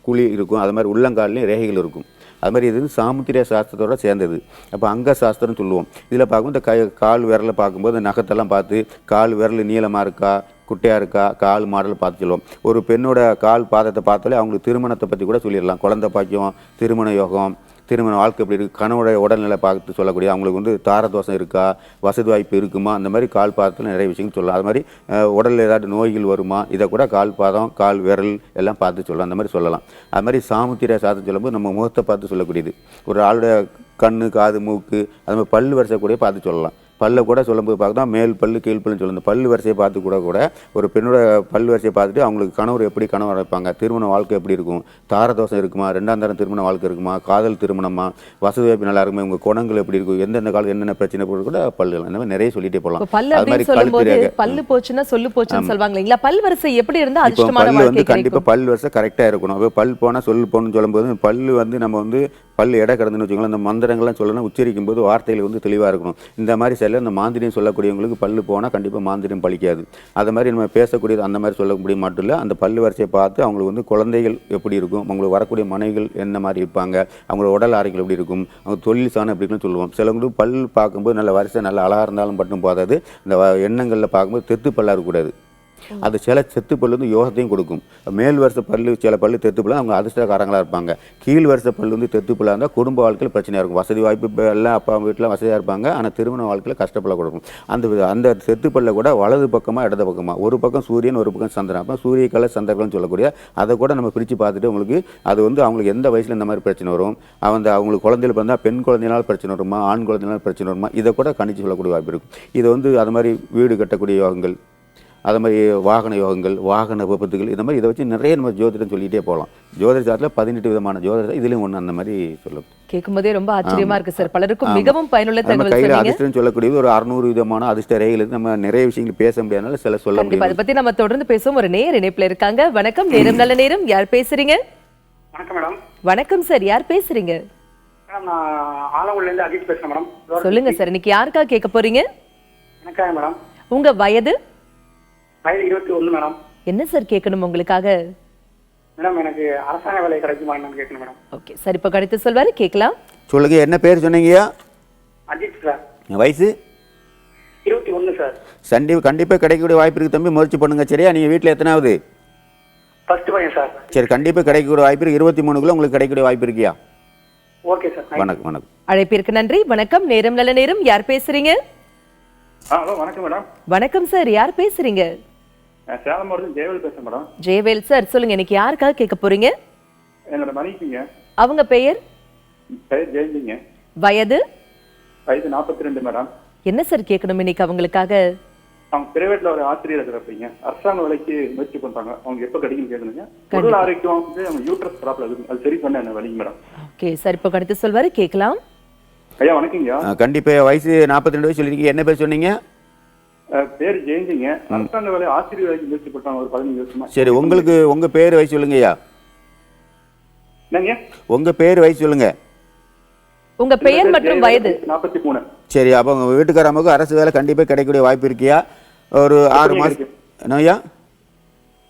குழி இருக்கும். அது மாதிரி உள்ளங்கால்லையும் ரேகைகள் இருக்கும். அது மாதிரி இது சாமுத்திரிய சாஸ்திரத்தோட சேர்ந்தது. அப்போ அங்க சாஸ்திரம்னு சொல்லுவோம். இதில் பார்க்கும்போது இந்த கால் விரலை பார்க்கும்போது நகத்தெல்லாம் பார்த்து கால் விரல் நீளமாக இருக்கா, குட்டையாக இருக்கா, கால் மாடல் பார்த்து சொல்லுவோம். ஒரு பெண்ணோட கால் பாதத்தை பார்த்தாலே அவங்களுக்கு திருமணத்தை பற்றி கூட சொல்லிடலாம். குழந்தை பாக்கியம், திருமண யோகம், திருமண வாழ்க்கை எப்படி இருக்குது, கணவனுடைய உடல்நிலை பார்த்து சொல்லக்கூடிய, அவங்களுக்கு வந்து தாரதோஷம் இருக்கா, வசதி வாய்ப்பு இருக்குமா, அந்த மாதிரி கால் பாதத்தில் நிறைய விஷயங்கள் சொல்லலாம். அது மாதிரி உடலில் ஏதாவது நோய்கள் வருமா, இதை கூட கால் பாதம், கால் விரல் எல்லாம் பார்த்து சொல்லலாம். அந்த மாதிரி சொல்லலாம். அது மாதிரி சாமுத்திரிய சாஸ்திரம் சொல்லும்போது நம்ம முகத்தை பார்த்து சொல்லக்கூடியது. ஒரு ஆளுடைய கண்ணு, காது, மூக்கு, அது மாதிரி பல்லு வரிசை கூட பார்த்து சொல்லலாம். பல்லை கூட சொல்லும்போது பார்த்தா மேல் பல்லு கீழ் பல்லுன்னு சொல்லுங்கள். பல்லு வரிசையை பார்த்து கூட ஒரு பெண்ணோட பல்லு வரிசையை பார்த்துட்டு அவங்களுக்கு கணவர் எப்படி கணவர் வைப்பாங்க, திருமண வாழ்க்கை எப்படி இருக்கும், தாரதோஷம் இருக்குமா, 2ஆம் தரம் திருமண வாழ்க்கை இருக்குமா, காதல் திருமணமா, வசதி வாய்ப்பு நல்லா இருக்குமா, உங்கள் குணங்கள் எப்படி இருக்கும், எந்தெந்த காலம் என்னென்ன பிரச்சனை போட்டு கூட பல்லு இந்த மாதிரி நிறைய சொல்லிட்டே போகலாம். அது மாதிரி பல்லு போச்சுன்னா சொல்லு போச்சுன்னு சொல்லுவாங்க இல்லைங்களா? பல் வரிசை எப்படி இருந்தால் அதிர்ஷ்டமான பல்லு வந்து வாழ்க்கை கண்டிப்பாக பல் வரிசை கரெக்டாக இருக்கணும். அப்போ பல் போனால் சொல்லு போகணும்னு சொல்லும்போது பல்லு வந்து நம்ம வந்து பல்லு எடை கிடந்துன்னு வச்சுக்கோங்களேன். அந்த மந்திரங்கள்லாம் சொல்லணும், உச்சரிக்கும் போது வார்த்தைகள் வந்து தெளிவாக இருக்கணும். இந்த மாதிரி சில இந்த மாந்திரியம் சொல்லக்கூடியவங்களுக்கு பல்லு போனால் கண்டிப்பாக மாந்திரியம் பழிக்காது. அது மாதிரி நம்ம பேசக்கூடியது அந்த மாதிரி சொல்லக்கூடிய மட்டும் இல்லை, அந்த பல்லு வரிசையை பார்த்து அவங்களுக்கு வந்து குழந்தைகள் எப்படி இருக்கும், அவங்களுக்கு வரக்கூடிய மனைவிகள் என்ன மாதிரி இருப்பாங்க, அவங்களோட உடல் ஆரோக்கியம் எப்படி இருக்கும், அவங்க தொழில் சாணம் எப்படி இருக்குன்னு சொல்லுவோம். சிலவங்களுக்கு பல் பார்க்கும்போது நல்ல வரிசை நல்ல அழகாக இருந்தாலும் மட்டும் போதாது, இந்த எண்ணங்களில் பார்க்கும்போது தெத்து பல்லாக இருக்கக்கூடாது. அது சில செத்து பல்லு வந்து யோகத்தையும் கொடுக்கும். மேல் வருஷ பல்லு சில பல்லு தெத்து பல்லு அவங்க அதிர்ஷ்டக்காரங்களாக இருப்பாங்க. கீழ் வருஷ பல்லு வந்து தெத்து பல்லாக இருந்தால் குடும்ப வாழ்க்கையில் பிரச்சனையாக இருக்கும். வசதி வாய்ப்பு எல்லாம் அப்பா வீட்டில் வசதியாக இருப்பாங்க, ஆனால் திருமண வாழ்க்கையில் கஷ்டப்பட கொடுக்கும். அந்த செத்து பல்ல கூட வலது பக்கமாக இடது பக்கமாக, ஒரு பக்கம் சூரியன் ஒரு பக்கம் சந்திரன், அப்போ சூரியக்கலை சந்திரக்கலைன்னு சொல்லக்கூடிய அதை கூட நம்ம பிரித்து பார்த்துட்டு உங்களுக்கு அது வந்து அவங்களுக்கு எந்த வயசில் இந்த மாதிரி பிரச்சனை வரும், அவங்களுக்கு குழந்தைகள் பிறந்தால் பெண் குழந்தைனால பிரச்சனை வருமா, ஆண் குழந்தைனால பிரச்சனை வருமா, இதை கூட கணிச்சு சொல்லக்கூடிய வாய்ப்பு இருக்கும். இதை வந்து அது மாதிரி வீடு கட்டக்கூடிய யோகங்கள், அது மாதிரி வாகன யோகங்கள், வாகன விபத்துகள், இந்த மாதிரி இதை வச்சு நிறைய நம்ம ஜோதிடம் சொல்லிகிட்டே போகலாம். ஜோதிட சாஸ்திரத்தில் 18 விதமான ஜோதிடம், இதுலேயும் ஒன்று அந்த மாதிரி சொல்லும். கேட்கும்போதே ரொம்ப ஆச்சரியமா இருக்கு சார். பலருக்கும் மிகவும் பயனுள்ள தகவல் கையில் சொன்னீங்க. அதிர்ஷ்டம் சொல்லக்கூடியது ஒரு 600 விதமான அதிர்ஷ்ட ரேகைகள். நம்ம நிறைய விஷயங்கள் பேச முடியாதனால சில சொல்ல முடியும். அதை பத்தி நம்ம தொடர்ந்து பேசுவோம். ஒரு நேர் இணைப்புல இருக்காங்க. வணக்கம், நேரம் நல்ல நேரம். யார் பேசுறீங்க? வணக்கம் மேடம். வணக்கம் சார், யார் பேசுறீங்க? மேடம் நான் ஆலங்குடில இருந்து அஜித் பேசுறேன் மேடம். சொல்லுங்க சார், இன்னைக்கு யாருக்காக கேட்க போறீங்க? எனக்காக மேடம். உங்க வயது? வயது 21 மேடம். என்ன சார் கேட்கணும் உங்களுக்காக? மேடம் எனக்கு அரசாங்க வேலை கிடைக்குமான்னு கேட்கணும் மேடம். ஓகே சார், இப்போ கடித்து சொல்வாரு, கேட்கலாம். சொல்லுங்க, என்ன பேர் சொன்னீங்கயா? அஜித் சார். வயசு? 21 சார். கண்டிப்பாக கிடைக்கக்கூடிய வாய்ப்பு இருக்குது தம்பி, முயற்சி பண்ணுங்க. சரியா? நீங்கள் வீட்டில் எத்தனாவது? ஃபர்ஸ்ட் பையன் சார். சரி, கண்டிப்பாக கிடைக்கக்கூடிய வாய்ப்பு இருக்கு. 23க்குள்ள உங்களுக்கு கிடைக்கக்கூடிய வாய்ப்பு இருக்கியா? Okay sir. வணக்கம். வணக்கம். அழைப்பிற்கு நன்றி. வணக்கம், நேரம் நல்ல நேரம். யார் பேசுறீங்க? ஹலோ, வணக்கம் மேடம். வணக்கம் சார், யார் பேசுறீங்க? சேலம் மாவட்டம் ஜெயவேல் பேசுறேன் மேடம். ஜெயவேல் சார், சொல்லுங்க, இன்னைக்கு யாருக்காக கேட்க போறீங்க? என்னோட மனைவிங்க. அவங்க பெயர்? பெயர் ஜெயந்திங்க. வயது? வயது 42 மேடம். என்ன சார் கேட்கணும் இன்னைக்கு அவங்களுக்காக? அவங்க பிரைவேட்ல ஒரு ஆசிரியர் இருக்கிறப்பீங்க, அரசாங்க வேலைக்கு முயற்சி பண்றாங்க. அவங்க எப்ப கிடைக்கும் கேட்கணுங்க. உடல் ஆரோக்கியம் வந்து அவங்க யூட்ரஸ் ப்ராப்ளம் இருக்கு, அது சரி பண்ண என்ன வழிங்க மேடம்? ஓகே சார், இப்போ கடித்து சொல்வாரு, கேட்கலாம். ஐயா வணக்கங்க. கண்டிப்பாக வயசு 42 வயசு சொல்லிருக்கீங்க. என்ன பேர் சொன்னீங்க? பேர் ஜெயந்திங்க. அரசாங்க வேலை ஆசிரியர் வேலைக்கு முயற்சி பண்றாங்க ஒரு 15 வருஷமா. சரி, உங்களுக்கு உங்க பேர் வயசு சொல்லுங்கய்யா. என்னங்க? உங்க பேர் வயசு சொல்லுங்க. உங்க பெயர் மற்றும் வயது? 43. சரி, அப்போ உங்க வீட்டுக்காரமுக்கு அரசு வேலை கண்டிப்பாக கிடைக்கக்கூடிய வாய்ப்பு இருக்கியா? ஒரு 6 மாதம். என்னய்யா?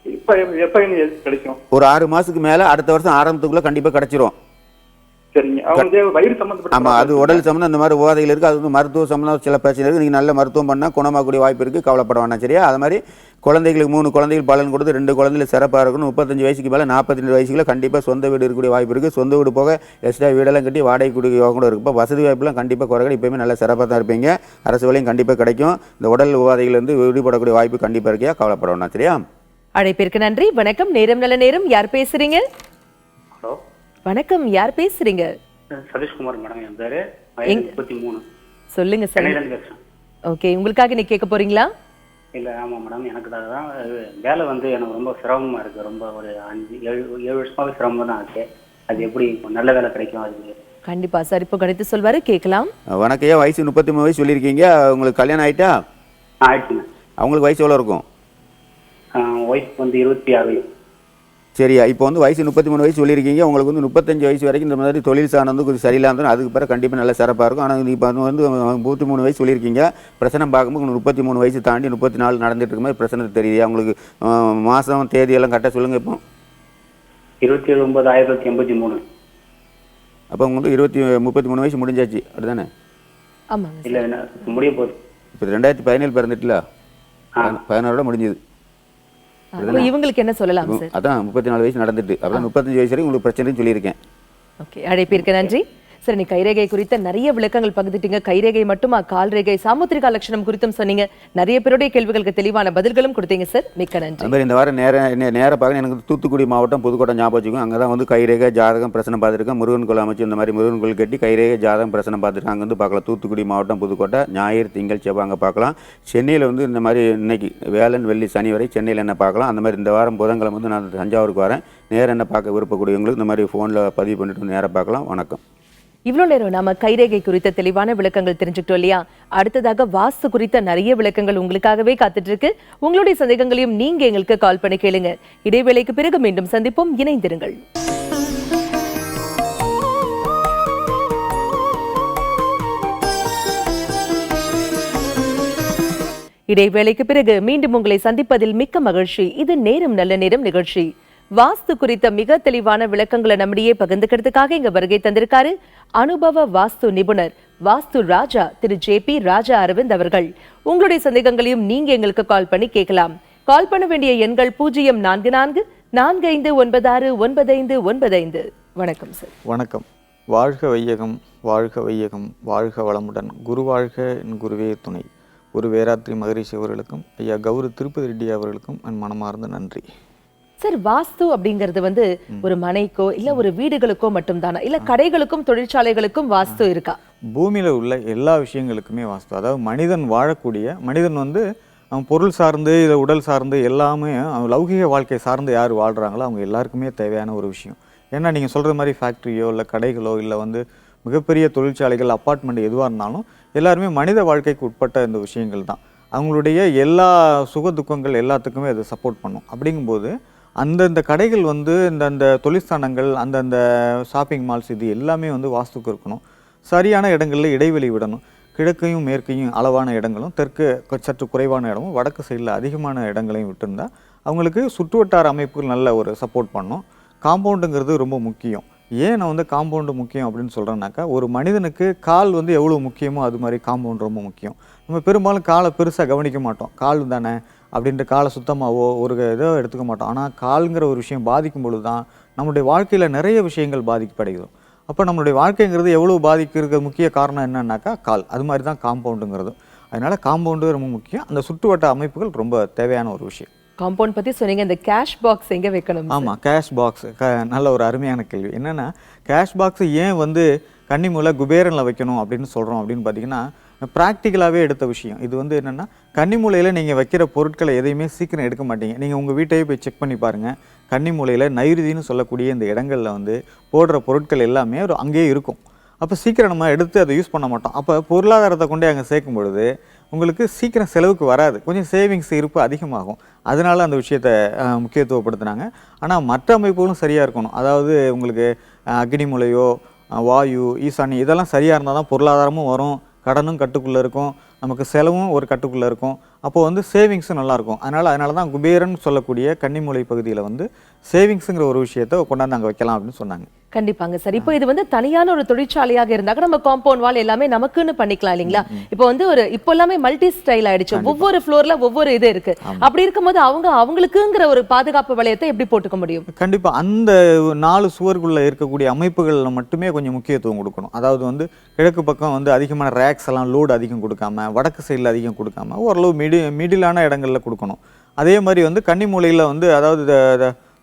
எப்ப கிடைக்கும்? ஒரு 6 மாசத்துக்கு மேல அடுத்த வருஷம் ஆரம்பத்துக்குள்ள கண்டிப்பா கிடைச்சிரும். சரிங்க. அவங்க வயிறு சம்பந்தப்பட்ட. ஆமா, அது உடல் சம்பந்தம் அந்த மாதிரி உபாதைகள் இருக்கு. அது வந்து மருத்துவ சம்பந்தம் சில பிரச்சனை இருக்கு. நீங்க நல்ல மருத்துவம் பண்ணா குணமாகக்கூடிய வாய்ப்பு இருக்கு, கவலைப்பட வேண்டாம். சரியா? அது மாதிரி குழந்தைகளுக்கு 3 குழந்தைகள் பலன் கொடுத்து 2 குழந்தைகள் சிறப்பாக இருக்கணும். 35 வயசுக்கு மேலே 42 வயசுக்குள்ள கண்டிப்பாக சொந்த வீடு இருக்கக்கூடிய வாய்ப்பு இருக்குது. சொந்த வீடு போக எக்ஸ்ட்ரா வீடெல்லாம் கட்டி வாடகை கொடுக்க யோகம் கூட இருக்குது. இப்போ வசதி வாய்ப்புலாம் கண்டிப்பாக குறைகள். இப்போயுமே நல்ல சிறப்பாக தான் இருப்பீங்க. அரசு வேலையும் கண்டிப்பாக கிடைக்கும். இந்த உடல் உபாதைகள் விடுபடக்கூடிய வாய்ப்பு கண்டிப்பாக இருக்கியா, கவலைப்பட வேண்டாம். சரியா? அழைப்பிற்கு நன்றி. வணக்கம், நேரம் நல்ல நேரம். யார் பேசுறீங்க? ஹலோ, வணக்கம், யார் பேசுறீங்க? சதீஷ்குமார் மேடம். என் பேரு. வயது 33. சொல்லுங்க சார். சென்னையில இருந்து பேசுறேன். ஓகே, உங்களுக்காக நீ கேட்க போறீங்களா? இல்லை ஆமாம் மேடம், எனக்கு தான் வேலை வந்து எனக்கு ரொம்ப சிரமமாக இருக்குது. ரொம்ப ஒரு 5-7 வருஷமாகவே சிரமமாக தான் இருக்குது. அது எப்படி நல்ல வேலை கிடைக்கும் அதுக்கு? கண்டிப்பா சார், இப்போ கணித்து சொல்வாரு, கேட்கலாம். வணக்கம் ஐயா, வயசு 33 வயசு சொல்லியிருக்கீங்க. உங்களுக்கு கல்யாணம் ஆயிட்டா? ஆயிடுச்சுங்க. அவங்களுக்கு வயசு எவ்வளோ இருக்கும்? ஒய்ஃப் வந்து 26 வயசு. சரியா, இப்போ வந்து வயசு 33 வயசு சொல்லியிருக்கீங்க. உங்களுக்கு வந்து 35 வயசு வரைக்கும் இந்த மாதிரி தொழில் சார்ந்து வந்து கொஞ்சம் சரியில்லாம இருந்தாலும் அதுக்கு பிறகு கண்டிப்பாக நல்ல சிறப்பாக இருக்கும். ஆனால் இப்போ வந்து 33 வயசு சொல்லியிருக்கீங்க. பிரச்சனை பார்க்கும்போது உங்களுக்கு 33 வயசு தாண்டி 34 நடந்துட்டு இருக்கும் மாதிரி பிரச்சனை தெரியுது. உங்களுக்கு மாதம் தேதியெல்லாம் கரெக்டாக சொல்லுங்கள். இப்போ 27/9/1983. அப்போ உங்களுக்கு 33 வயசு முடிஞ்சாச்சு அப்படிதானே? ஆமாங்க. இல்லை முடிய போகுது. இப்போ 2017 பிறந்துட்டுல 16 முடிஞ்சுது. இவங்களுக்கு என்ன சொல்லலாம் சார்? அதான் 34 வயசு நடந்துட்டு அப்புறம் 35 வயசு வரைக்கும் உங்களுக்கு பிரச்சனைன்னு சொல்லியிருக்கேன். ஓகே, அழைப்பிற்கு நன்றி சார். நீ கைரேகை குறித்த நிறைய விளக்கங்கள் பகிர்ந்துட்டீங்க. கைரேகை மட்டுமா, கால் ரேகை, சாமுத்திரிகா லட்சணம் குறித்தும் சொன்னீங்க. நிறைய பேருடைய கேள்விகளுக்கு தெளிவான பதில்களும் கொடுத்தீங்க சார், மிக்க நன்றி. அது மாதிரி இந்த வாரம் நேர பார்க்க எனக்கு தூத்துக்குடி மாவட்டம் புதுக்கோட்டை ஞாபகம் வச்சுக்கோங்க. அங்கே தான் வந்து கைரேகை ஜாதகம் பிரச்சனை பார்த்துருக்கேன். முருகன் கோயில் அமைச்சு இந்த மாதிரி முருகன் கோயில் கட்டி கைரேகை ஜாதகம் பிரச்சனை பார்த்துருக்கேன். அங்கே வந்து பார்க்கலாம். தூத்துக்குடி மாவட்டம் புதுக்கோட்டை ஞாயிறு திங்கள் செவ்வாய் அங்கே பார்க்கலாம். சென்னையில் வந்து இந்த மாதிரி இன்னைக்கு வேலன் வெள்ளி சனி வரை சென்னையில் என்ன பார்க்கலாம். அந்த மாதிரி இந்த வாரம் புதன்கிழமை வந்து நான் தஞ்சாவூருக்கு வரேன். நேரம் என்ன பார்க்க விருப்பக்கூடியவங்களுக்கு இந்த மாதிரி ஃபோனில் பதிவு பண்ணிட்டு நேராக பார்க்கலாம். வணக்கம். இவ்வளவு நேரம் நாம கைரேகை குறித்த தெளிவான விளக்கங்கள் தெரிஞ்சுக்கிட்டோம் இல்லையா? அடுத்ததாக வாஸ்து குறித்த நிறைய விளக்கங்கள் உங்களுக்காகவே காத்துட்டு இருக்கு. உங்களுடைய சந்தேகங்களையும் நீங்க எங்களுக்கு கால் பண்ணி கேளுங்க. இடைவேளைக்கு பிறகு மீண்டும் சந்திப்போம். இணைந்திருங்கள். இடைவேளைக்கு பிறகு மீண்டும் உங்களை சந்திப்பதில் மிக்க மகிழ்ச்சி. இது நேரம் நல்ல நேரம் நிகழ்ச்சி. வாஸ்து குறித்த மிக தெளிவான விளக்கங்களை நம்மிடையே பகிர்ந்துக்கிறதுக்காக இங்க வருகை தந்திருக்காரு அனுபவ வாஸ்து நிபுணர், வாஸ்து ராஜா திரு JP ராஜா அரவிந்த் அவர்கள். உங்களுடைய சந்தேகங்களையும் நீங்க எங்களுக்கு கால் பண்ணி கேட்கலாம். கால் பண்ண வேண்டிய எண்கள் 0444596995. வணக்கம் சார். வணக்கம். வாழ்க வையகம், வாழ்க வையகம், வாழ்க வளமுடன். குரு வாழ்க, என் குருவே துணை. குரு வேராத்திரி மகரிஷி அவர்களுக்கும் ஐயா கௌரி திருப்பதி ரெட்டி அவர்களுக்கும் என் மனமார்ந்த நன்றி. சார், வாஸ்து அப்படிங்கிறது வந்து ஒரு மனைக்கோ இல்ல ஒரு வீடுகளுக்கோ மட்டும் தானா, இல்ல கடைகளுக்கும் தொழிற்சாலைகளுக்கும் வாஸ்து இருக்கா? பூமியில உள்ள எல்லா விஷயங்களுக்குமே வாஸ்து. அதாவது மனிதன் வாழக்கூடிய மனிதன் வந்து அவன் பொருள் சார்ந்து இதை உடல் சார்ந்து எல்லாமே லௌகிக வாழ்க்கை சார்ந்து யார் வாழ்றாங்களோ அவங்க எல்லாருக்குமே தேவையான ஒரு விஷயம். ஏன்னா நீங்க சொல்ற மாதிரி ஃபேக்ட்ரியோ இல்லை கடைகளோ இல்லை வந்து மிகப்பெரிய தொழிற்சாலைகள் அப்பார்ட்மெண்ட் எதுவாக இருந்தாலும் எல்லாருமே மனித வாழ்க்கைக்கு உட்பட்ட இந்த விஷயங்கள் தான். அவங்களுடைய எல்லா சுக துக்கங்கள் எல்லாத்துக்குமே அது சப்போர்ட் பண்ணும். அப்படிங்கும்போது அந்தந்த கடைகள் வந்து இந்த தொழிற்சானங்கள் அந்தந்த ஷாப்பிங் மால்ஸ் இது எல்லாமே வந்து வாஸ்துக்கு இருக்கணும். சரியான இடங்களில் இடைவெளி விடணும். கிழக்கையும் மேற்கையும் அளவான இடங்களும், தெற்கு சற்று குறைவான இடமும், வடக்கு சைடில் அதிகமான இடங்களையும் விட்டுருந்தா அவங்களுக்கு சுற்றுவட்டார அமைப்புகள் நல்ல ஒரு சப்போர்ட் பண்ணும். காம்பவுண்டுங்கிறது ரொம்ப முக்கியம். ஏன் நான் வந்து காம்பவுண்டு முக்கியம் அப்படின்னு சொல்கிறேன்னாக்கா, ஒரு மனிதனுக்கு கால் வந்து எவ்வளோ முக்கியமோ அது மாதிரி காம்பவுண்ட் ரொம்ப முக்கியம். நம்ம பெரும்பாலும் காலை பெருசாக கவனிக்க மாட்டோம். கால் தானே அப்படின்ட்டு காலை சுத்தமாகவோ ஒரு இதோ எடுத்துக்க மாட்டோம். ஆனால் கால்ங்கிற ஒரு விஷயம் பாதிக்கும் பொழுது தான் நம்மளுடைய வாழ்க்கையில் நிறைய விஷயங்கள் பாதிக்கப்படுகிறோம். அப்போ நம்மளுடைய வாழ்க்கைங்கிறது எவ்வளோ பாதிக்கிறது முக்கிய காரணம் என்னன்னாக்கா கால். அது மாதிரி தான் காம்பவுண்டுங்கிறது. அதனால் காம்பவுண்டு ரொம்ப முக்கியம். அந்த சுற்றுவட்ட அமைப்புகள் ரொம்ப தேவையான ஒரு விஷயம். காம்பவுண்ட் பத்தி சொன்னீங்க, இந்த கேஷ் பாக்ஸ் எங்க வைக்கணும்? ஆமாம், கேஷ் பாக்ஸ் நல்ல ஒரு அருமையான கேள்வி. என்னென்னா கேஷ் பாக்ஸ் ஏன் வந்து கன்னிமூலை குபேரனில் வைக்கணும் அப்படின்னு சொல்கிறோம் அப்படின்னு பார்த்தீங்கன்னா, ப்ராக்டிக்கலாகவே எடுத்த விஷயம். இது வந்து என்னென்னா, கன்னிமூலையில் நீங்கள் வைக்கிற பொருட்களை எதையுமே சீக்கிரம் எடுக்க மாட்டீங்க. நீங்கள் உங்கள் வீட்டையே போய் செக் பண்ணி பாருங்கள். கன்னிமூலையில் நைருதின்னு சொல்லக்கூடிய இந்த இடங்களில் வந்து போடுற பொருட்கள் எல்லாமே ஒரு அங்கேயே இருக்கும். அப்போ சீக்கிரம் நம்ம எடுத்து அதை யூஸ் பண்ண மாட்டோம். அப்போ பொருளாதாரத்தை கொண்டே அங்கே சேர்க்கும் பொழுது உங்களுக்கு சீக்கிரம் செலவுக்கு வராது, கொஞ்சம் சேவிங்ஸ் இருப்பு அதிகமாகும். அதனால் அந்த விஷயத்தை முக்கியத்துவப்படுத்தினாங்க. ஆனால் மற்ற அமைப்புகளும் சரியாக இருக்கணும். அதாவது உங்களுக்கு அக்னிமூலையோ வாயு ஈசானி இதெல்லாம் சரியாக இருந்தால் தான் பொருளாதாரமும் வரும், கடனும் கட்டுக்குள்ளே இருக்கும், நமக்கு செலவும் ஒரு கட்டுக்குள்ளே இருக்கும். அப்போது வந்து சேவிங்ஸும் நல்லாயிருக்கும். அதனால தான் குபேரன் சொல்லக்கூடிய கன்னிமூலை பகுதியில் வந்து சேவிங்ஸுங்கிற ஒரு விஷயத்தை கொண்டாந்து அங்கே வைக்கலாம் அப்படின்னு சொன்னாங்க. கண்டிப்பாங்க சார். இப்போ இது வந்து தனியான ஒரு தொழிற்சாலையாக இருந்தாக்க நம்ம காம்பவுண்ட் வால் எல்லாமே நமக்குன்னு பண்ணிக்கலாம் இல்லைங்களா? இப்போ வந்து இப்போ எல்லாமே மல்டி ஸ்டைல் ஆயிடுச்சு. ஒவ்வொரு ஃப்ளோர்ல ஒவ்வொரு இது இருக்கு. அப்படி இருக்கும்போது அவங்களுக்குங்கிற ஒரு பாதுகாப்பு வளையத்தை எப்படி போட்டுக்க முடியும்? கண்டிப்பா அந்த 4 சுவருக்குள்ள இருக்கக்கூடிய அமைப்புகள்ல மட்டுமே கொஞ்சம் முக்கியத்துவம் கொடுக்கணும். அதாவது வந்து கிழக்கு பக்கம் வந்து அதிகமான ரேக்ஸ் எல்லாம் லோடு அதிகம் கொடுக்காம, வடக்கு சைடில் அதிகம் கொடுக்காம ஓரளவு மிடிலான இடங்கள்ல கொடுக்கணும். அதே மாதிரி வந்து கன்னிமூலையில் வந்து அதாவது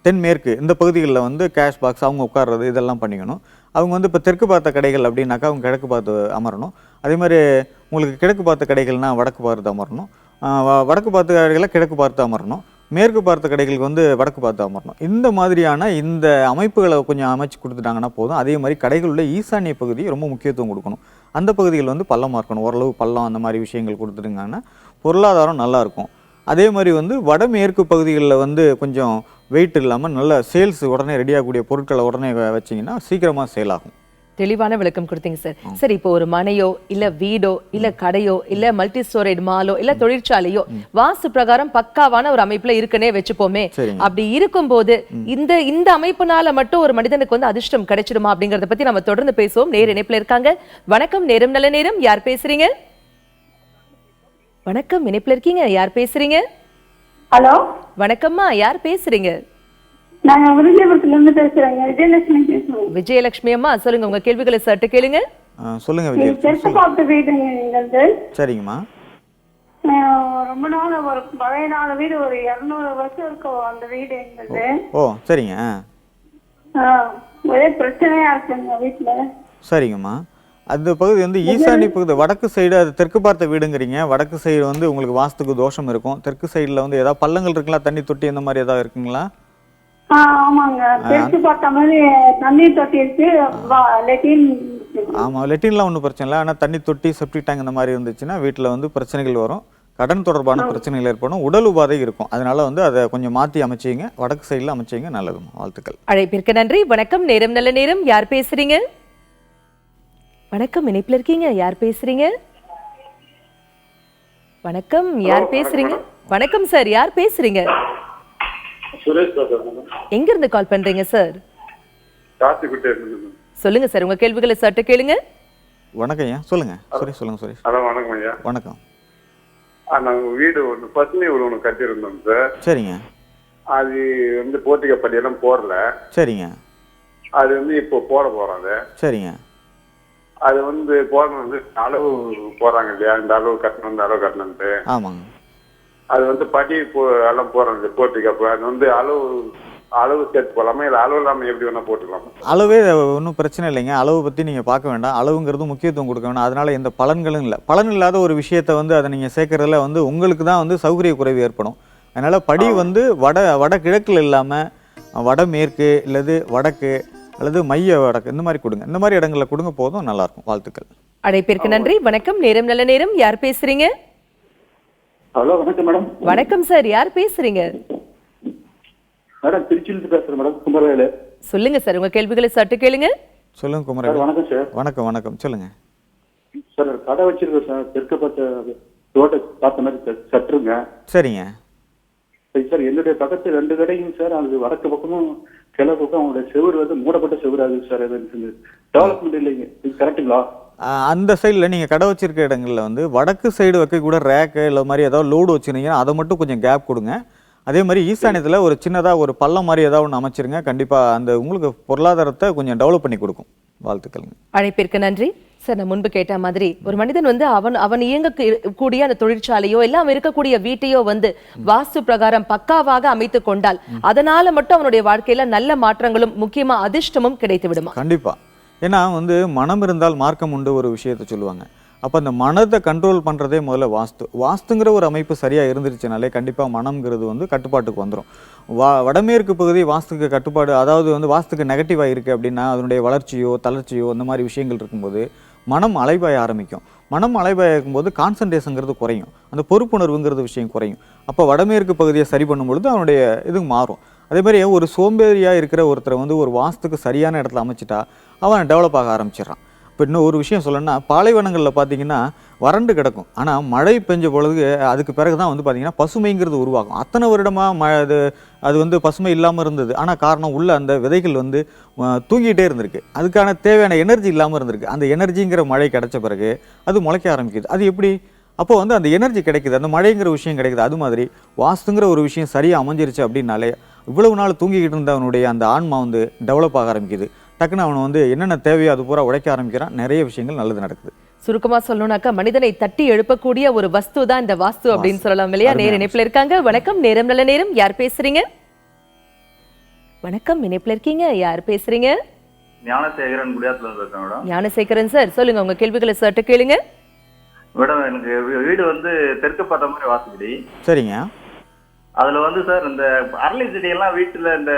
தென்மேற்கு இந்த பகுதிகளில் வந்து கேஷ் பாக்ஸ் அவங்க உட்கார்றது இதெல்லாம் பண்ணிக்கணும். அவங்க வந்து இப்போ தெற்கு பார்த்த கடைகள் அப்படின்னாக்கா அவங்க கிழக்கு பார்த்து அமரணும். அதே மாதிரி உங்களுக்கு கிழக்கு பார்த்த கடைகள்னால் வடக்கு பார்த்து அமரணும். வடக்கு பார்த்த கடைகளை கிழக்கு பார்த்து அமரணும், மேற்கு பார்த்த கடைகளுக்கு வந்து வடக்கு பார்த்து அமரணும். இந்த மாதிரியான இந்த அமைப்புகளை கொஞ்சம் அமைச்சு கொடுத்துட்டாங்கன்னா போதும். அதே மாதிரி கடைகளுள்ள ஈசானிய பகுதி ரொம்ப முக்கியத்துவம் கொடுக்கணும். அந்த பகுதிகள் வந்து பள்ளமாக இருக்கணும், ஓரளவு பள்ளம் அந்த மாதிரி விஷயங்கள் கொடுத்துட்டுங்கன்னா பொருளாதாரம் நல்லாயிருக்கும். அதே மாதிரி வந்து வடமேற்கு பகுதிகளில் வந்து கொஞ்சம் வெயிட் இல்லாமல் நல்ல சேல்ஸ் உடனே ரெடியாகக்கூடிய பொருட்களை உடனே வச்சிங்கன்னா சீக்கிரமாக சேல் ஆகும். தெளிவான விளக்கம் கொடுத்தீங்க சார். சரி, இப்போ ஒரு மனையோ இல்ல வீடோ இல்ல கடையோ இல்ல மல்டி ஸ்டோரேஜ் மாலோ இல்ல தொழிற்சாலையோ வாஸ்து பிரகாரம் பக்காவான ஒரு அமைப்புல இருக்குன்னே வச்சுப்போமே. அப்படி இருக்கும்போது இந்த இந்த அமைப்புனால மட்டும் ஒரு மனிதனுக்கு வந்து அதிர்ஷ்டம் கிடைச்சிடுமா அப்படிங்கறத பத்தி நம்ம தொடர்ந்து பேசுவோம். நேர இணைப்புல இருக்காங்க. வணக்கம், நேரம் நல்ல நேரம். யார் பேசுறீங்க? வணக்கம், இணைப்புல இருக்கீங்க. யார் பேசுறீங்க? ஹலோ, வணக்கம்மா, யார் பேசுறீங்க? நாங்க விருதுநகரத்துல இருந்து பேசுறேங்க. விஜயலட்சுமி பேசுறோம். விஜயலட்சுமி அம்மா, சொல்லுங்க உங்க கேள்விகளை சற்று கேளுங்க. சொல்லுங்க தெற்கு விஜயலட்சுமி. பார்த்த வீடுங்க எங்களது. சரிங்கம்மா. ரொம்ப நாள் ஒரு பழைய நாள் வீடு, ஒரு 200 வருஷம் இருக்கும் அந்த வீடு எங்களது. ஓ சரிங்க. ஒரே பிரச்சனையா இருக்குங்க வீட்டுல. சரிங்கம்மா. அந்த பகுதி வந்து ஈசானி பகுதி வடக்கு சைடு, அது தெற்கு பார்த்த வீடுங்கிறீங்க. வடக்கு சைடு வந்து உங்களுக்கு வாஸ்துக்கு தோஷம் இருக்கும். தெற்கு சைடுல வந்து ஏதாவது பள்ளங்கள் இருக்குங்களா, தண்ணி தொட்டி அந்த மாதிரி ஏதாவது இருக்குங்களா? ஆமாங்க, தெற்கு பார்த்த மாதிரி தண்ணி தொட்டி இருக்கு, லெட்டின். ஆமாம், லெட்டின்லாம் ஒன்றும் பிரச்சனை இல்லை. ஆனால் தண்ணி தொட்டி, செப்டிக் டேங்க் இந்த மாதிரி இருந்துச்சுன்னா வீட்டில் வந்து பிரச்சனைகள் வரும், கடன் தொடர்பான பிரச்சனைகள் ஏற்படும், உடல் உபாதை இருக்கும். அதனால வந்து அதை கொஞ்சம் மாற்றி அமைச்சிங்க, வடக்கு சைடில் அமைச்சிங்க. நல்லதுமா, வாழ்த்துக்கள். அழைப்பிற்கு நன்றி. வணக்கம், நேரம் நல்ல நேரம். யார் பேசுறீங்க? வணக்கம், இணைப்புல இருக்கீங்க. யார் பேசுறீங்க? வணக்கம், யார் பேசுறீங்க? வணக்கம் சார், யார் பேசுறீங்க? சுரேஷ் எங்க இருந்து கால் பண்றீங்க சார்? சொல்லுங்க சார், உங்க கேள்விகளை சற்று கேளுங்க. வணக்கம் ஐயா, சொல்லுங்க சுரேஷ். சொல்லுங்க சுரேஷ். ஹலோ, வணக்கம் ஐயா. வணக்கம். நாங்கள் வீடு ஒன்று பசுமை ஒன்று கட்டியிருந்தோம் சார். சரிங்க. அது வந்து போர்ட்டிகப்படியெல்லாம் போடல. சரிங்க. அது வந்து இப்போ போட போறாங்க. சரிங்க. அது வந்து போடணும் வந்து அளவு போறாங்க இல்லையா, இந்த அளவு கட்டணும் இந்த அளவு கட்டணும்ட்டு. ஆமாங்க. அது வந்து படி எல்லாம் போறாங்க போர்ட்டிகப்பு. அது வந்து அளவு சேர்த்து போடலாமா, இல்லை அளவு இல்லாமல் எப்படி வேணா போட்டுக்கலாமா? அளவே ஒன்றும் பிரச்சனை இல்லைங்க. அளவு பற்றி நீங்கள் பார்க்க வேண்டாம். அளவுங்கிறது முக்கியத்துவம் கொடுக்க வேண்டாம். அதனால எந்த பலன்களும் இல்லை. பலன் இல்லாத ஒரு விஷயத்தை வந்து அதை நீங்கள் சேர்க்கறதுல வந்து உங்களுக்கு தான் வந்து சௌகரிய குறைவு ஏற்படும். அதனால படி வந்து வடகிழக்கில் இல்லாமல் வடமேற்கு அல்லது வடக்கு அல்லது மைய வடக்கு இந்த மாதிரி கொடுங்க. இந்த மாதிரி இடங்களில் கொடுங்க, போதும், நல்லா இருக்கும். வாழ்த்துக்கள். அழைப்பிற்கு நன்றி. வணக்கம், நேரம் நல்ல நேரம். யார் பேசுறீங்க? ஹலோ, வணக்கம் மேடம். வணக்கம் சார், யார் பேசுறீங்க? மேடம், திருச்சியிலிருந்து பேசுறேன் மேடம், குமரவேலு. சொல்லுங்க சார், உங்க கேள்விகளை சற்று கேளுங்க. சொல்லுங்க குமரவேலு. வணக்கம் சார். வணக்கம் வணக்கம், சொல்லுங்க சார். கடை வச்சிருக்கேன் சார், தெற்க பார்த்த ரோட்டை பார்த்த மாதிரி சட்டுருங்க. சரிங்க. சரி சார், என்னுடைய பக்கத்து 2 கடையும் சார், அது வடக்கு பக்கமும் கிழக்கு பக்கம் அவங்களுடைய செவுறு வந்து மூடப்பட்ட செவுறு ஆகுது சார். டெவலப்மெண்ட் இல்லைங்க, இது கரெக்டுங்களா? அந்த சைடில் நீங்கள் கடை வச்சிருக்க இடங்களில் வந்து வடக்கு சைடு வைக்கக்கூட ரேக்கு இல்லை மாதிரி ஏதாவது லோடு வச்சுருந்தீங்கன்னா அதை மட்டும் கொஞ்சம் கேப் கொடுங்க. அதே மாதிரி ஈசானியத்தில் ஒரு சின்னதாக ஒரு பள்ளம் மாதிரி ஏதாவது ஒன்று அமைச்சிருங்க. கண்டிப்பாக அந்த உங்களுக்கு பொருளாதாரத்தை கொஞ்சம் டெவலப் பண்ணி கொடுக்கும். வாழ்த்துக்கள். அழைப்பிற்கு நன்றி சார். நான் முன்பு கேட்ட மாதிரி ஒரு மனிதன் வந்து அவன் இயங்க கூடிய அந்த தொழிற்சாலையோ எல்லாம் இருக்கக்கூடிய வீட்டையோ வந்து வாஸ்து பிரகாரம் பக்காவாக அமைத்து கொண்டால் அதனால மட்டும் அவனுடைய வாழ்க்கையில நல்ல மாற்றங்களும் முக்கியமா அதிர்ஷ்டமும் கிடைத்து விடுமா? கண்டிப்பா. ஏன்னா வந்து மனம் இருந்தால் மார்க்கம் உண்டு ஒரு விஷயத்தை சொல்லுவாங்க. அப்போ அந்த மனதை கண்ட்ரோல் பண்ணுறதே முதல்ல வாஸ்துங்கிற ஒரு அமைப்பு சரியாக இருந்துருச்சுனாலே கண்டிப்பாக மனம்ங்கிறது வந்து கட்டுப்பாட்டுக்கு வந்துடும். வடமேற்கு பகுதி வாஸ்துக்கு கட்டுப்பாடு, அதாவது வந்து வாஸ்துக்கு நெகட்டிவாக இருக்குது அப்படின்னா அதனுடைய வளர்ச்சியோ தளர்ச்சியோ அந்த மாதிரி விஷயங்கள் இருக்கும்போது மனம் அலைபாய ஆரம்பிக்கும். மனம் அலைபாய இருக்கும்போது கான்சன்ட்ரேஷனுங்கிறது குறையும், அந்த பொறுப்புணர்வுங்கிறது விஷயம் குறையும். அப்போ வடமேற்கு பகுதியை சரி பண்ணும்பொழுது அவனுடைய இது மாறும். அதே மாதிரி ஒரு சோம்பேறியாக இருக்கிற ஒருத்தரை வந்து ஒரு வாஸ்துக்கு சரியான இடத்துல அமைச்சிட்டா அவன் டெவலப் ஆக ஆரம்பிச்சிடறான். இப்போ இன்னும் ஒரு விஷயம் சொல்லணும்னா, பாலைவனங்களில் பார்த்தீங்கன்னா வறண்டு கிடக்கும், ஆனால் மழை பெஞ்ச பொழுது அதுக்கு பிறகு தான் வந்து பார்த்தீங்கன்னா பசுமைங்கிறது உருவாகும். அத்தனை வருடமாக அது வந்து பசுமை இல்லாமல் இருந்தது. ஆனால் காரணம் உள்ள அந்த விதைகள் வந்து தூங்கிட்டே இருந்திருக்கு, அதுக்கான தேவையான எனர்ஜி இல்லாமல் இருந்திருக்கு. அந்த எனர்ஜிங்கிற மழை கிடைச்ச பிறகு அது முளைக்க ஆரம்பிக்குது. அது எப்படி? அப்போ வந்து அந்த எனர்ஜி கிடைக்குது, அந்த மழைங்கிற விஷயம் கிடைக்குது. அது மாதிரி வாஸ்துங்கிற ஒரு விஷயம் சரியாக அமைஞ்சிருச்சு அப்படின்னாலே இவ்வளவு நாள் தூங்கிக்கிட்டு இருந்தவனுடைய அந்த ஆன்மா வந்து டெவலப் ஆக ஆரம்பிக்குது. டக்குன்னு அவனை வந்து என்னென்ன தேவையோ அது பூரா உழைக்க ஆரம்பிக்கிறான். நிறைய விஷயங்கள் நல்லது நடக்குது. சுருக்கமா சொல்லணும்னாக்கா மனிதனை தட்டி எழுப்பக்கூடிய ஒரு வஸ்து தான் இந்த வாஸ்து அப்படின்னு சொல்லலாம் இல்லையா? நேர இணைப்புல இருக்காங்க. வணக்கம், நேரம் நல்ல நேரம். யார் பேசுறீங்க? வணக்கம், இணைப்புல இருக்கீங்க. யார் பேசுறீங்க? ஞானசேகரன் குடியாத்துல இருக்கேன் மேடம். ஞானசேகரன் சார், சொல்லுங்க உங்க கேள்விகளை சற்று கேளுங்க. மேடம் எனக்கு வீடு வந்து தெற்கு பார்த்த மாதிரி வாசப்படி. சரிங்க. அதுல வந்து சார் இந்த அரளி செடியெல்லாம் வீட்டுல இந்த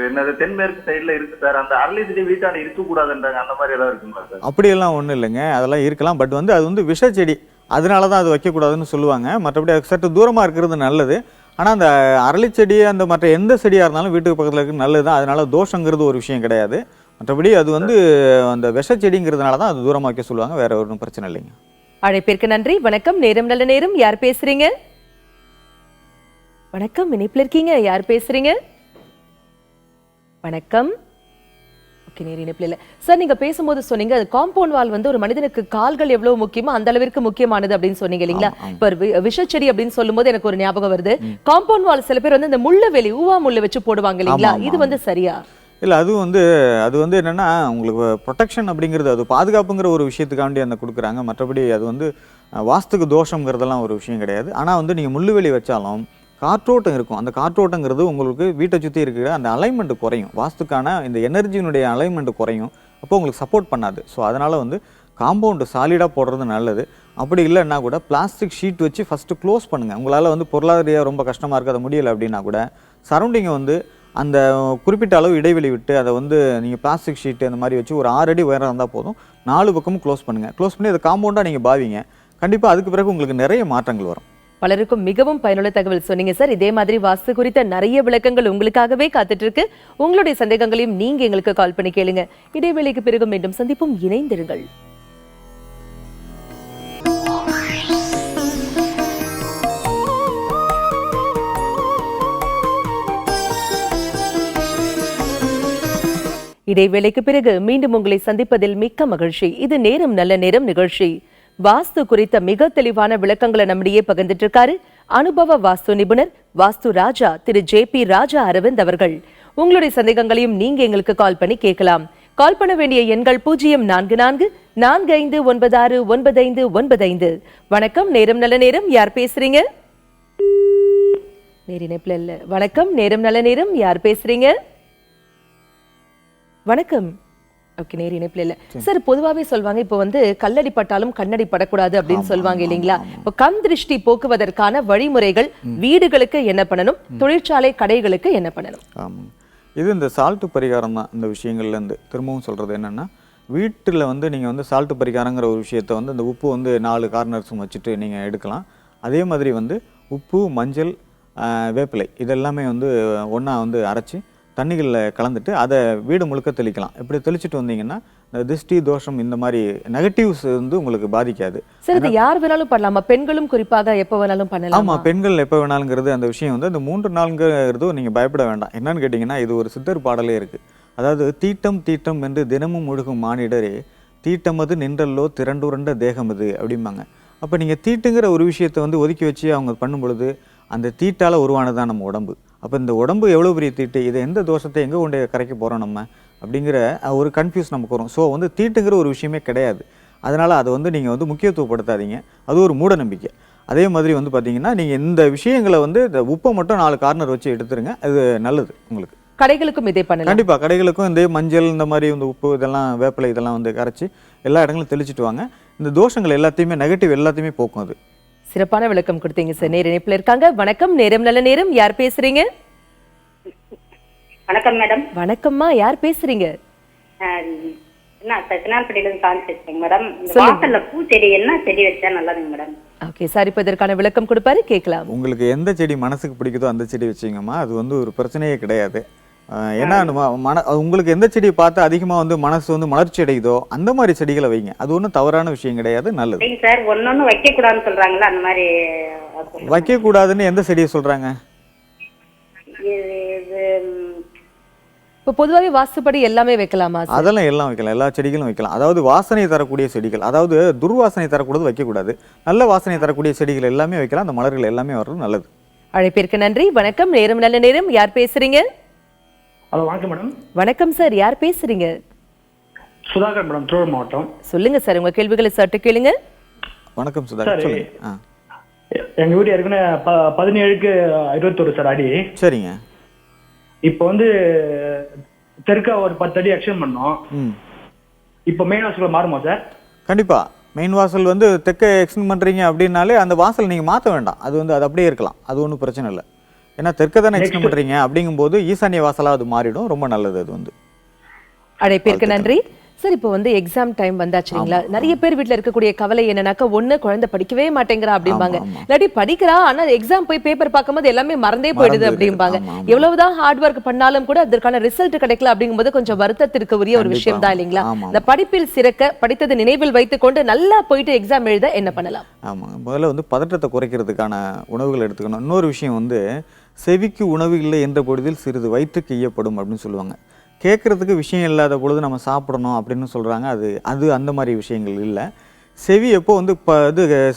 என்னது தென்மேற்கு சைடுல இருக்கு சார். அந்த அரளி செடி வீட்டாண்ட இருக்கக்கூடாதுன்றாங்க. அந்த மாதிரி ஏதாவது இருக்குங்களா சார்? அப்படியெல்லாம் ஒன்றும் இல்லைங்க, அதெல்லாம் இருக்கலாம். பட் வந்து அது வந்து விஷச்செடி, அதனால தான் அது வைக்கக்கூடாதுன்னு சொல்லுவாங்க. மற்றபடி அது சற்று தூரமாக இருக்கிறது நல்லது. ஆனால் அந்த அரளிச்செடி அந்த மற்ற எந்த செடியாக இருந்தாலும் வீட்டுக்கு பக்கத்தில் இருக்கிறது நல்லது தான். அதனால தோஷங்கிறது ஒரு விஷயம் கிடையாது. மற்றபடி அது வந்து அந்த விஷச்செடிங்கிறதுனால தான் அது தூரமாக வைக்க சொல்லுவாங்க. வேற ஒன்றும் பிரச்சனை இல்லைங்க. அழைப்பிற்கு நன்றி. வணக்கம், நேரம் நல்ல நேரம். யார் பேசுறீங்க? வணக்கம், இணைப்பில் இருக்கீங்க. யார் பேசுறீங்க? வணக்கம். சார், நீங்க பேசும்போது சொன்னீங்க அது காம்பவுண்ட் வால் வந்து ஒரு மனிதனுக்கு கால்கள் எவ்வளவு முக்கியமோ அந்த அளவிற்கு முக்கியமானது அப்படின்னு சொன்னீங்க இல்லைங்களா? இப்ப விஷச்செடி அப்படின்னு சொல்லும் போது எனக்கு ஒரு ஞாபகம் வருது. காம்பவுண்ட் வால் சில பேர் வந்து இந்த முள்ள வேலி, ஊவா முள்ள வச்சு போடுவாங்க இல்லைங்களா? இது வந்து சரியா? இல்லை, அது வந்து என்னென்னா உங்களுக்கு ப்ரொடெக்ஷன் அப்படிங்கிறது, அது பாதுகாப்புங்கிற ஒரு விஷயத்துக்காண்டி அந்த கொடுக்குறாங்க. மற்றபடி அது வந்து வாஸ்துக்கு தோஷங்கிறதெல்லாம் ஒரு விஷயம் கிடையாது. ஆனால் வந்து நீங்கள் முள்ளுவெளி வச்சாலும் காற்றோட்டம் இருக்கும். அந்த காற்றோட்டங்கிறது உங்களுக்கு வீட்டை சுற்றி இருக்கிற அந்த அலைன்மெண்ட் குறையும். வாஸ்துக்கான இந்த எனர்ஜியினுடைய அலைன்மெண்ட் குறையும். அப்போ உங்களுக்கு சப்போர்ட் பண்ணாது. ஸோ அதனால் வந்து காம்பவுண்டு சாலிடாக போடுறது நல்லது. அப்படி இல்லைன்னா கூட பிளாஸ்டிக் ஷீட் வச்சு ஃபஸ்ட்டு க்ளோஸ் பண்ணுங்கள். உங்களால் வந்து பொருளாதாரியாக ரொம்ப கஷ்டமாக இருக்குது, அதை முடியலை அப்படின்னா கூட சரௌண்டிங்கை வந்து அந்த குறிப்பிட்ட அளவு இடைவெளி விட்டு அதை வந்து நீங்கள் பிளாஸ்டிக் ஷீட்டு அந்த மாதிரி வச்சு ஒரு 6 அடி உயரம் இருந்தால் போதும். 4 பக்கமும் க்ளோஸ் பண்ணுங்கள். க்ளோஸ் பண்ணி அதை காம்பவுண்டாக நீங்கள் பாவிங்க. கண்டிப்பாக அதுக்கு பிறகு உங்களுக்கு நிறைய மாற்றங்கள் வரும். பலருக்கும் மிகவும் பயனுள்ள தகவல் சொன்னீங்க சார். இதே மாதிரி வாஸ்து குறித்த நிறைய விளக்கங்கள் உங்களுக்காகவே காத்துட்டு இருக்கு. உங்களுடைய சந்தேகங்களையும் நீங்க எங்களுக்கு கால் பண்ணி கேளுங்க. இடைவேளைக்கு பிறகு மீண்டும் சந்திப்பும். இணைந்திருங்கள். இடைவேளைக்கு பிறகு மீண்டும் உங்களை சந்திப்பதில் மிக்க மகிழ்ச்சி. இது நேரம் நல்ல நேரம் நிகழ்ச்சி. வாஸ்து குறித்த மிக தெளிவான விளக்கங்களை நம்மிடையே பகிர்ந்துட்டு இருக்காரு அனுபவ வாஸ்து நிபுணர் வாஸ்து ராஜா திரு JP ராஜா அரவிந்த் அவர்கள். உங்களுடைய சந்தேகங்களையும் நீங்க எங்களுக்கு கால் பண்ணி கேட்கலாம். கால் பண்ண வேண்டிய எண்கள் 044445969595. வணக்கம், நேரம் நல்ல நேரம். யார் பேசுறீங்க? நேரிணைப்புல இல்ல. வணக்கம், நேரம் நல்ல நேரம். யார் பேசுறீங்க? வணக்கம். ஓகே, நேர் இணைப்புல இல்ல சார். பொதுவாகவே சொல்வாங்க இப்போ வந்து கல்லடி பட்டாலும் கண்ணடி படக்கூடாது அப்படின்னு சொல்லுவாங்க இல்லைங்களா? இப்போ கண் திருஷ்டி போக்குவதற்கான வழிமுறைகள் வீடுகளுக்கு என்ன பண்ணணும், தொழிற்சாலை கடைகளுக்கு என்ன பண்ணணும்? ஆமாம், இது இந்த சால்ட்டு பரிகாரம் தான். இந்த விஷயங்கள்லேருந்து திரும்பவும் சொல்கிறது என்னென்னா, வீட்டில் வந்து நீங்கள் வந்து சால்ட்டு பரிகாரங்கிற ஒரு விஷயத்தை வந்து இந்த உப்பு வந்து 4 கார்னர்ஸும் வச்சுட்டு நீங்கள் எடுக்கலாம். அதே மாதிரி வந்து உப்பு, மஞ்சள், வேப்பிலை இதெல்லாமே வந்து ஒன்றா வந்து அரைச்சி தண்ணிகளில் கலந்துட்டு அதை வீடு முழுக்க தெளிக்கலாம். இப்படி தெளிச்சுட்டு வந்தீங்கன்னா இந்த திருஷ்டி தோஷம் இந்த மாதிரி நெகட்டிவ்ஸ் வந்து உங்களுக்கு பாதிக்காது. சார், இது யார் வேணாலும் பண்ணலாமா? பெண்களும் குறிப்பாக எப்போ வேணாலும் பண்ணலாம்? ஆமாம், பெண்கள் எப்போ வேணாலுங்கிறது அந்த விஷயம் வந்து அந்த 3 நாளுங்கிறது நீங்கள் பயப்பட வேண்டாம். என்னன்னு கேட்டிங்கன்னா, இது ஒரு சித்தர் பாடலே இருக்குது. அதாவது தீட்டம் தீட்டம் என்று தினமும் முழுகும் மானிடரே, தீட்டமது நின்றல்லோ திரண்டுரண்ட தேகமது அப்படிம்பாங்க. அப்போ நீங்கள் தீட்டுங்கிற ஒரு விஷயத்தை வந்து ஒதுக்கி வச்சு அவங்க பண்ணும் பொழுது அந்த தீட்டால் உருவானது தான் நம்ம உடம்பு. அப்போ இந்த உடம்பு எவ்வளோ பெரிய தீட்டு, இதை எந்த தோஷத்தை எங்கே கொண்டு கரைக்க போகிறோம் நம்ம அப்படிங்கிற ஒரு கன்ஃபியூஸ் நமக்கு வரும். ஸோ வந்து தீட்டுங்கிற ஒரு விஷயமே கிடையாது. அதனால் அதை வந்து நீங்கள் வந்து முக்கியத்துவப்படுத்தாதீங்க. அது ஒரு மூட நம்பிக்கை. அதே மாதிரி வந்து பார்த்தீங்கன்னா, நீங்கள் இந்த விஷயங்களை வந்து இந்த உப்பை மட்டும் 4 கார்னர் வச்சு எடுத்துருங்க. அது நல்லது உங்களுக்கு. கடைகளுக்கும் இதே பண்ணலாம். கண்டிப்பாக கடைகளுக்கும் இந்த மஞ்சள், இந்த மாதிரி இந்த உப்பு, இதெல்லாம் வேப்பிலை இதெல்லாம் வந்து கரைச்சி எல்லா இடங்களும் தெளிச்சுட்டு வாங்க. இந்த தோஷங்கள் எல்லாத்தையுமே, நெகட்டிவ் எல்லாத்தையுமே போக்கும். அது சிறப்பான விளக்கம் கொடுத்தீங்க சார். நேர இணைப்புல இருக்காங்க. வணக்கம், நேரம் நல்ல நேரம். யார் பேசுறீங்க? வணக்கம் மேடம். வணக்கம்மா, யார் பேசுறீங்க? மேடம், வாசல்ல பூச்செடி என்ன செடி வச்சா நல்லதுங்க மேடம்? ஓகே சார், இப்போ இதற்கான விளக்கம் கொடுப்பாரு, கேட்கலாம். உங்களுக்கு எந்த செடி மனசுக்கு பிடிக்குதோ அந்த செடி வச்சுங்கம்மா. அது வந்து ஒரு பிரச்சனையே கிடையாது. ஏன்னா உங்களுக்கு எந்த செடியை பார்த்து அதிகமாக வந்து மனசு வந்து மலர்ச்சி அடையுதோ அந்த மாதிரி செடிகளை வைங்க. அது ஒன்றும் தவறான விஷயம் கிடையாது, நல்லது. சார், ஒன்னொன்னு வைக்க கூடாதுன்னு சொல்றாங்களா? அந்த மாதிரி வைக்க கூடாதுன்னு எந்த செடியை சொல்றாங்க? இப்போ பொதுவாகவே வாஸ்துப்படி எல்லாமே வைக்கலாமா? அதெல்லாம் எல்லாம் வைக்கலாம், எல்லா செடிகளும் வைக்கலாம். அதாவது வாசனை தரக்கூடிய செடிகள், அதாவது துர்வாசனை தரக்கூடாது வைக்கக்கூடாது. நல்ல வாசனை தரக்கூடிய செடிகள் எல்லாமே வைக்கலாம். அந்த மலர்கள் எல்லாமே வர்றது நல்லது. அழைப்பிற்கு நன்றி. வணக்கம், நேரம் நல்ல நேரம். யார் பேசுறீங்க? ஹலோ, வணக்கம் மேடம். வணக்கம் சார், யார் பேசுறீங்க? சுதாகர் மேடம், திருவள்ளூர் மாவட்டம். சொல்லுங்க சார், உங்க கேள்விகளை சற்று கேளுங்க. வணக்கம் சுதாகர், சொல்லுங்க. எங்க வீடு ஏற்கனவே 17க்கு 21 சார் அடி. சரிங்க. இப்போ வந்து தெற்கா ஒரு 10 அடி எக்ஸ்டெண்ட் பண்ணோம். இப்போ மெயின் ஹவுஸ்ல மாறுமா சார்? கண்டிப்பா. மெயின் வாசல் வந்து தெற்க எக்ஸ்டெண்ட் பண்ணுறீங்க அப்படின்னாலே அந்த வாசல் நீங்கள் மாற்ற வேண்டாம், அது வந்து அது அப்படியே இருக்கலாம், அது ஒன்றும் பிரச்சனை இல்லை. ஏன்னா தெற்க தானே எக்ஸ்டெண்ட் பண்ணுறீங்க அப்படிங்கும்போது ஈசானிய வாசலாக அது மாறிடும், ரொம்ப நல்லது அது வந்து. அழைப்பிற்கு நன்றி சார். இப்போ வந்து எக்ஸாம் டைம் வந்தாச்சுங்களா, நிறைய பேர் வீட்ல இருக்கக்கூடிய கவலை என்னன்னாக்கா, ஒண்ணு குழந்தை படிக்கவே மாட்டேங்கிறா அப்படிம்பாங்க, இல்லாட்டி படிக்கிறா ஆனா எக்ஸாம் போய் பேப்பர் பார்க்கும்போது எல்லாமே மறந்தே போயிடுது அப்படிம்பாங்க. எவ்வளவுதான் ஹார்ட் ஒர்க் பண்ணாலும் கூட அதற்கான ரிசல்ட் கிடைக்கல அப்படிங்கும்போது கொஞ்சம் வருத்தத்திற்கு உரிய ஒரு விஷயம் தான் இல்லைங்களா? இந்த படிப்பில் சிறக்க, படித்தது நினைவில் வைத்துக் கொண்டு நல்லா போயிட்டு எக்ஸாம் எழுத என்ன பண்ணலாம்? ஆமாங்க, முதல்ல வந்து பதற்றத்தை குறைக்கிறதுக்கான உணவுகள் எடுத்துக்கணும். இன்னொரு விஷயம் வந்து செவிக்கு உணவு இல்லை என்ற பொழுதில் சிறிது வயிற்றுக்கு ஈயப்படும் அப்படின்னு சொல்லுவாங்க. கேட்குறதுக்கு விஷயம் இல்லாத பொழுது நம்ம சாப்பிடணும் அப்படின்னு சொல்கிறாங்க, அது அந்த மாதிரி விஷயங்கள் இல்லை. செவி எப்போ வந்து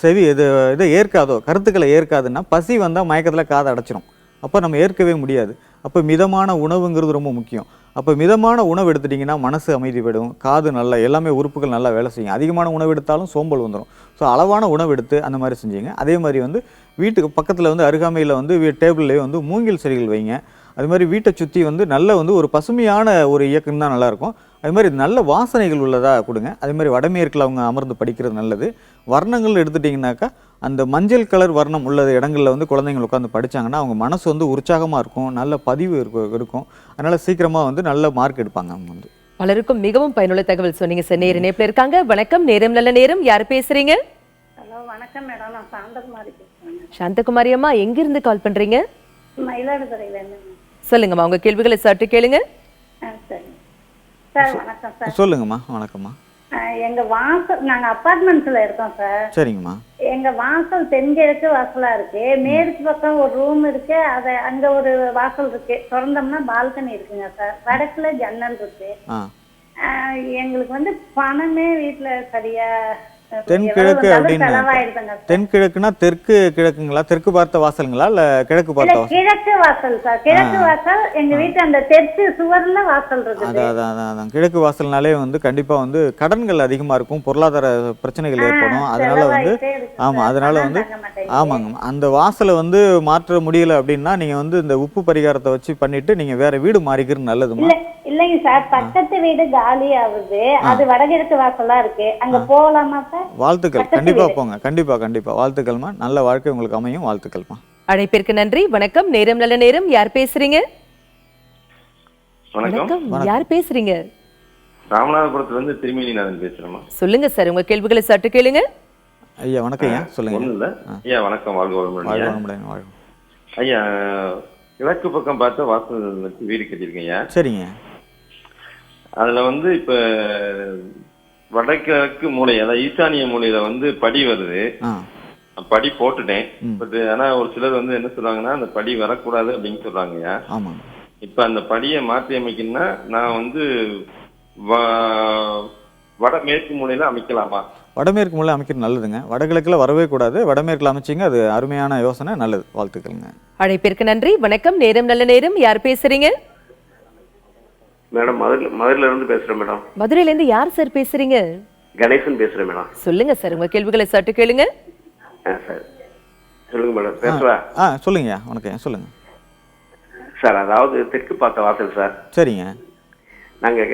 செவி இதை ஏற்காதோ, கருத்துக்களை ஏற்காதுன்னா பசி வந்தால் மயக்கத்தில் காதை அடைச்சிரும், அப்போ நம்ம ஏற்கவே முடியாது. அப்போ மிதமான உணவுங்கிறது ரொம்ப முக்கியம். அப்போ மிதமான உணவு எடுத்துட்டிங்கன்னா மனசு அமைதிப்படும், காது நல்லா, எல்லாமே உறுப்புகள் நல்லா வேலை செய்யும். அதிகமான உணவு எடுத்தாலும் சோம்பல் வந்துடும். ஸோ அளவான உணவு எடுத்து அந்த மாதிரி செஞ்சீங்க. அதே மாதிரி வந்து வீட்டுக்கு பக்கத்தில் வந்து அருகாமையில் வந்து டேபிள்லேயே வந்து மூங்கில் செடிகள் வைங்க. அது மாதிரி வீட்டை சுற்றி வந்து நல்ல வந்து ஒரு பசுமையான ஒரு இயக்கம் தான் நல்லாயிருக்கும். அது மாதிரி நல்ல வாசனைகள் உள்ளதாக கொடுங்க. அதே மாதிரி வடமேற்கில் அவங்க அமர்ந்து படிக்கிறது நல்லது. வர்ணங்கள் எடுத்துட்டிங்கனாக்கா அந்த மஞ்சள் கலர் வர்ணம் உள்ள இடங்களில் வந்து குழந்தைங்கள் உட்காந்து படித்தாங்கன்னா அவங்க மனசு வந்து உற்சாகமாக இருக்கும், நல்ல பதிவு இருக்கும். அதனால் சீக்கிரமாக வந்து நல்ல மார்க் எடுப்பாங்க அவங்க வந்து. பலருக்கும் மிகவும் பயனுள்ள தகவல் சொன்னீங்க சார். நேர இணைப்பில் இருக்காங்க. வணக்கம், நேரம் நல்ல நேரம். யார் பேசுறீங்க? ஹலோ வணக்கம் மேடம், நான் சாந்தகுமாரி பேசுறேன். சாந்தகுமாரி அம்மா, எங்கிருந்து கால் பண்றீங்க? மயிலாடுதுறையில இருந்து. சொல்லுங்கம்மா, உங்க கேள்விகளை சற்று கேளுங்க. சரி சார், வணக்கம் சார். சொல்லுங்கம்மா. வணக்கம்மா. எங்க வாசல், நாங்க அபார்ட்மெண்ட்ஸ்ல இருக்கோம் சார். சரிங்கம்மா. எங்க வாசல் தென்கிழக்கு வாசலா இருக்கு. மேற்கு பக்கம் ஒரு ரூம் இருக்கு, அங்க ஒரு வாசல் இருக்கு. திறந்தோம்னா பால்கனி இருக்குங்க சார். வடக்குல ஜன்னல் இருக்கு. எங்களுக்கு வந்து பணமே வீட்டுல சரியா தென்கிழக்கு அப்படின்னு தென்கிழக்குனா தெற்கு கிழக்குங்களா, தெற்கு பார்த்த வாசலுங்களா இல்ல கிழக்கு பார்த்த வாசல்? கிழக்கு வாசல் சார், கிழக்கு வாசல். எங்க வீட்டு அந்த தெற்கு சுவர்ல வாசல் இருக்கு. அதான் கிழக்கு வாசல்னாலே வந்து கண்டிப்பா வந்து கடன்கள் அதிகமா இருக்கும், பொருளாதார பிரச்சனைகள் ஏற்படும். அதனால வந்து அதனால வந்து ஆமாங்க, அந்த வாசலை வந்து மாற்ற முடியல அப்படின்னா நீங்க வந்து இந்த உப்பு பரிகாரத்தை வச்சு பண்ணிட்டு நீங்க வேற வீடு மாறிக்கிறது நல்லதுமா. இல்லைங்க சார், பக்கத்து வீடு காலி ஆகுது, அது வடகிழக்கு வாசலா இருக்கு, அங்க போகலாமா சார்? வாழ்த்துக்கள், கண்டிப்பா போங்க. கண்டிப்பா வாழ்த்துக்கள்மா, நல்ல வாழ்க்கை உங்களுக்கு அமையும். வாழ்த்துக்கள்மா. அழைப்பிற்கு நன்றி. வணக்கம், நேரம் நல்ல நேரம். யார் பேசுறீங்க? வணக்கம், யார் பேசுறீங்க? ராமநாதபுரத்துல இருந்து திருமணிநாதன் பேசுறேன். சொல்லுங்க சார், உங்க கேள்விகளை சற்று கேளுங்க. ஐயா வணக்கம். ஐயா சொல்லுங்க. ஒண்ணும் இல்ல ஐயா, வணக்கம். வாழ்க. ஐயா, கிழக்கு பக்கம் பார்த்து வாசல் வச்சு வீடு கட்டியிருக்கேன் ஐயா. சரிங்க. அதுல வந்து இப்ப வடகிழக்கு மூலை, அதாவது ஈசானிய மூலையில வந்து படி வருது. படி போட்டுட்டேன். பட் ஆனா ஒரு சிலர் வந்து என்ன சொல்றாங்கன்னா அந்த படி வரக்கூடாது அப்படின்னு சொல்றாங்கய்யா. இப்ப அந்த படியை மாற்றி அமைக்கணும்னா நான் வந்து வடமேற்கு மூலையில அமைக்கலாமா? வடமேற்கு மூலை அமைக்கிறது நல்லதுங்க. வடகிழக்குல வரவே கூடாது, வடமேற்குல அமைச்சிங்க, அது அருமையான யோசனை, நல்லது. வாழ்த்துக்கள்ங்க. அழைப்பிற்கு நன்றி. வணக்கம், நேரம் நல்ல நேரம். யார் பேசுறீங்க? மேடம், மதுரையில இருந்து பேசுறேன் மேடம். மதுரையில இருந்து யார் சார் பேசுறீங்க? கணேசன் பேசுறேன் மேடம். சொல்லுங்க சார், உங்க கேள்விகளை சற்று கேளுங்க. சார் சொல்லுங்க மேடம். பேசுவா? சொல்லுங்க. வணக்கம், சொல்லுங்க சார். அதாவது தெற்கு பார்த்த வாசல் சார். சரிங்க. நாங்க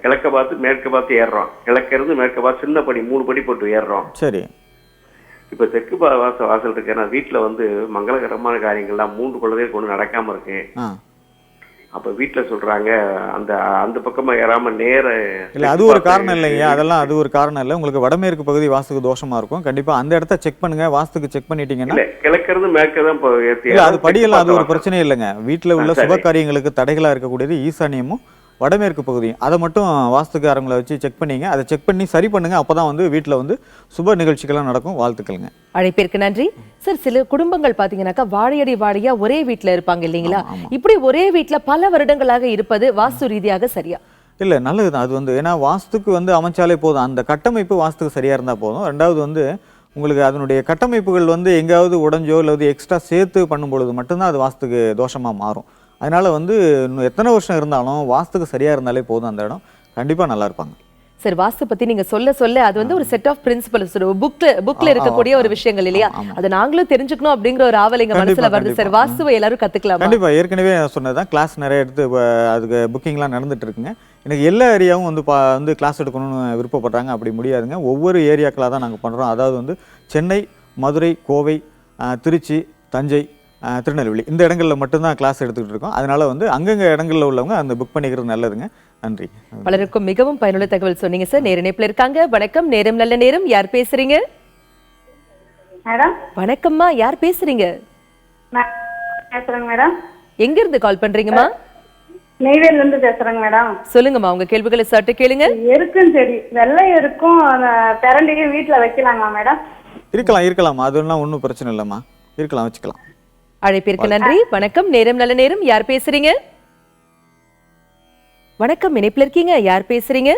கிழக்க பார்த்து மேற்க பார்த்து ஏறுறோம். கிழக்க இருந்து மேற்க பார்த்து சின்ன படி 3 படி போட்டு ஏறுறோம். சரி. இப்ப தெற்கு வாசல் இருக்கு. நான் வீட்டுல வந்து மங்களகரமான காரியங்கள்லாம் 3 குழந்தைகள் கொண்டு நடக்காம இருக்கு. அப்ப வீட்டுல சொல்றாங்க அந்த பக்கமா ஏறாம நேர இல்ல, அது ஒரு காரணம் இல்லைங்க. அதெல்லாம் அது ஒரு காரணம் இல்ல. உங்களுக்கு வடமேற்கு பகுதி வாஸ்துக்கு தோஷமா இருக்கும். கண்டிப்பா அந்த இடத்த செக் பண்ணுங்க. வாஸ்துக்கு செக் பண்ணிட்டீங்கன்னா கிழக்கிறது மேற்கதான் இல்ல, அது படியெல்லாம் அது ஒரு பிரச்சனை இல்லைங்க. வீட்டுல உள்ள சுப காரியங்களுக்கு தடைகளா இருக்கக்கூடியது ஈசானியமும் வடமேற்கு பகுதியும். அதை மட்டும் வாஸ்துக்காரங்களை வச்சு செக் பண்ணிங்க. அதை செக் பண்ணி சரி பண்ணுங்க. அப்பதான் வந்து வீட்டுல வந்து சுப நிகழ்ச்சிகள்லாம் நடக்கும். வாழ்த்துக்கள்ங்க. அழைப்பிற்கு நன்றி சார். சில குடும்பங்கள் பாத்தீங்கன்னாக்கா வாழையடி வாழையா ஒரே வீட்டுல இருப்பாங்க இல்லைங்களா? இப்படி ஒரே வீட்டுல பல வருடங்களாக இருப்பது வாஸ்து ரீதியாக சரியா? இல்ல, நல்லதுதான். அது வந்து ஏன்னா வாஸ்துக்கு வந்து அமைச்சாலே போதும், அந்த கட்டமைப்பு வாஸ்துக்கு சரியா இருந்தா போதும். ரெண்டாவது வந்து உங்களுக்கு அதனுடைய கட்டமைப்புகள் வந்து எங்காவது உடஞ்சோ இல்லை எக்ஸ்ட்ரா சேர்த்து பண்ணும்பொழுது மட்டும்தான் அது வாஸ்துக்கு தோஷமா மாறும். அதனால வந்து இன்னும் எத்தனை வருஷம் இருந்தாலும் வாஸ்துக்கு சரியா இருந்தாலே போதும், அந்த இடம் கண்டிப்பா நல்லா இருப்பாங்க. சார், வாஸ்து பத்தி நீங்க சொல்ல அது வந்து ஒரு செட் ஆஃப் பிரின்சிபல்ஸ், புக்ல இருக்கக்கூடிய ஒரு விஷயங்கள் இல்லையா? அதை நாங்களும் தெரிஞ்சுக்கணும் அப்படிங்கிற ஒரு ஆவல் எங்க மனசுல வருது சார். வாஸ்துவை எல்லாரும் கத்துக்கலாம். கண்டிப்பா. ஏற்கனவே சொன்னதான் கிளாஸ் நிறைய எடுத்து அதுக்கு புக்கிங்லாம் நடந்துட்டு இருக்குங்க. எனக்கு எல்லா ஏரியாவும் வந்து கிளாஸ் எடுக்கணும்னு விருப்பப்படுறாங்க. அப்படி முடியாதுங்க. ஒவ்வொரு ஏரியாக்களாக தான் நாங்கள் பண்ணுறோம். அதாவது வந்து சென்னை, மதுரை, கோவை, திருச்சி, தஞ்சை, திருநெல்வேலி இந்த இடங்களில் மட்டும்தான் கிளாஸ் எடுத்துக்கிட்டு இருக்கோம். அதனால வந்து அங்கங்கே இடங்களில் உள்ளவங்க அந்த புக் பண்ணிக்கிறது நல்லதுங்க. நன்றி. பலருக்கும் மிகவும் பயனுள்ள தகவல் சொன்னீங்க சார். நேர இணைப்புல இருக்காங்க. வணக்கம், நேரம் நல்ல நேரம். யார் பேசுறீங்க? மேடம் வணக்கம்மா, யார் பேசுறீங்க? பேசுறேங்க மேடம். எங்க இருந்து கால் பண்றீங்கம்மா? நெய்வேலில இருந்து பேசுறேங்க மேடம். சொல்லுங்கம்மா, உங்க கேள்விகளை சற்று கேளுங்க. எருக்கும் செடி, வெள்ளை எருக்கும் பிரண்டையும் வீட்டுல வைக்கலாமா மேடம்? இருக்கலாமா, அதெல்லாம் ஒன்றும் பிரச்சனை இல்லைம்மா, இருக்கலாம், வச்சுக்கலாம். அழைப்பிற்கு நன்றி. வணக்கம், நேரம் நல்ல நேரம். யார் பேசுறீங்க? வணக்கம், இணைப்புல இருக்கீங்க. யார் பேசுறீங்க?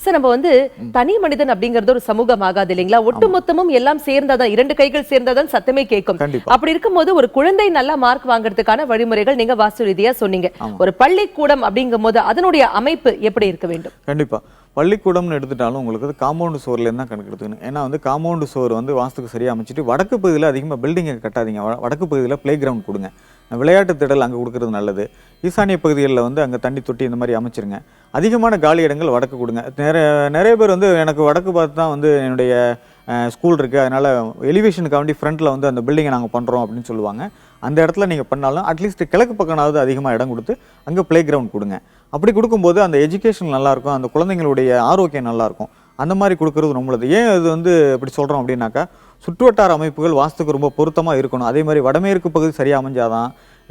சார், நம்ம வந்து தனி மனிதன் அப்படிங்கறது ஒரு சமூகம் ஆகாது இல்லைங்களா? ஒட்டுமொத்தமும் எல்லாம் சேர்ந்தாதான், இரண்டு கைகள் சேர்ந்தாதான் சத்தமே கேட்கும். அப்படி இருக்கும்போது ஒரு குழந்தை நல்ல மார்க் வாங்குறதுக்கான வழிமுறைகள் நீங்க வாஸ்து ரீதியா சொன்னீங்க. ஒரு பள்ளிக்கூடம் அப்படிங்கும் போது அதனுடைய அமைப்பு எப்படி இருக்க வேண்டும்? கண்டிப்பா. பள்ளிக்கூடம்னு எடுத்துட்டாலும் உங்களுக்கு காம்பவுண்டு சோர்லேருந்து தான் கணக்கு எடுத்துக்கணும். ஏன்னா வந்து காம்பவுண்டு சோர் வந்து வாஸ்துக்கு சரியாக அமைச்சிட்டு வடக்கு பகுதியில் அதிகமாக பில்டிங்கை கட்டாதீங்க. வடக்கு பகுதியில் பிளே கிரவுண்ட் கொடுங்க, விளையாட்டு திடல் அங்கே கொடுக்கறது நல்லது. ஈசானிய பகுதிகளில் வந்து அங்கே தண்ணி தொட்டி இந்த மாதிரி அமைச்சிருங்க. அதிகமான காலி இடங்கள் வடக்கு கொடுங்க. நிறைய பேர் வந்து எனக்கு வடக்கு பார்த்து தான் வந்து என்னுடைய ஸ்கூல் இருக்குது, அதனால் எலிவேஷனுக்கு வேண்டி ஃப்ரண்ட்டில் வந்து அந்த பில்டிங்கை நாங்கள் பண்ணுறோம் அப்படின்னு சொல்லுவாங்க. அந்த இடத்துல நீங்கள் பண்ணாலும் அட்லீஸ்ட் கிழக்கு பக்கமாவது அதிகமாக இடம் கொடுத்து அங்கே பிளே கிரவுண்ட் கொடுங்க. அப்படி கொடுக்கும்போது அந்த எஜுகேஷன் நல்லாயிருக்கும், அந்த குழந்தைங்களுடைய ஆரோக்கியம் நல்லாயிருக்கும். அந்த மாதிரி கொடுக்கறது ரொம்பது. ஏன் இது வந்து இப்படி சொல்கிறோம் அப்படின்னாக்கா, சுற்றுவட்டார அமைப்புகள் வாஸ்துக்கு ரொம்ப பொருத்தமாக இருக்கணும். அதே மாதிரி வடமேற்கு பகுதி சரியாக அமைஞ்சாதான்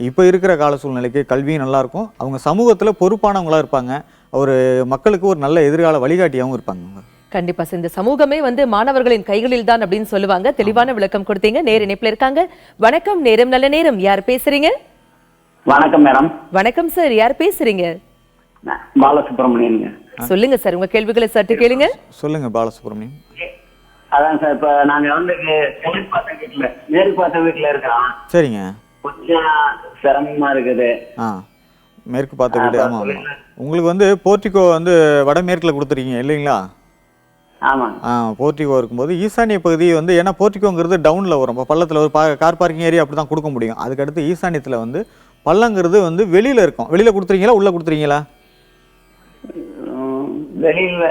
இப்போ இருக்கிற கால சூழ்நிலைக்கு கல்வியும் நல்லாயிருக்கும், அவங்க சமூகத்தில் பொறுப்பானவங்களாக இருப்பாங்க, ஒரு மக்களுக்கு ஒரு நல்ல எதிர்கால வழிகாட்டியாகவும் இருப்பாங்க. கண்டிப்பா சார், இந்த சமூகமே வந்து மாணவர்களின் கைகளில் தான் அப்படின்னு சொல்லுவாங்க. தெளிவான விளக்கம் கொடுத்தீங்க. நேர இணைப்புல இருக்காங்க. வணக்கம், நேரம் நல்ல நேரம். யார் பேசுறீங்க? வணக்கம் மேடம். வணக்கம் சார், யார் பேசுறீங்க? பாலசுப்ரமணியன். சொல்லுங்க சார், உங்க கேள்விகளை சற்று கேளுங்க. சொல்லுங்க பாலசுப்ரமணியன். அதான் சார், இப்ப நாங்க வந்து மேற்கு பார்த்த வீட்டுல இருக்கிறோம். சரிங்க. கொஞ்சம் சிரமமா இருக்குது. மேற்கு பார்த்த வீடு. ஆமா ஆமா. உங்களுக்கு வந்து போர்ட்டிகோ வந்து வடமேற்குல கொடுத்துருக்கீங்க இல்லைங்களா? போர்ட்டிகோ இருக்கும்போது ஈசானிய பகுதி வந்து, ஏன்னா போர்ட்டிகோங்கிறது டவுன்ல வரும், பள்ளத்துல ஒரு கார் பார்க்கிங் ஏரியா அப்படி தான் கொடுக்க முடியும். அதுக்கடுத்து ஈசானியத்துல வந்து பள்ளங்கிறது வந்து வெளியில இருக்கும். வெளியில கொடுத்துறீங்களா உள்ள கொடுத்துறீங்களா? வெளியில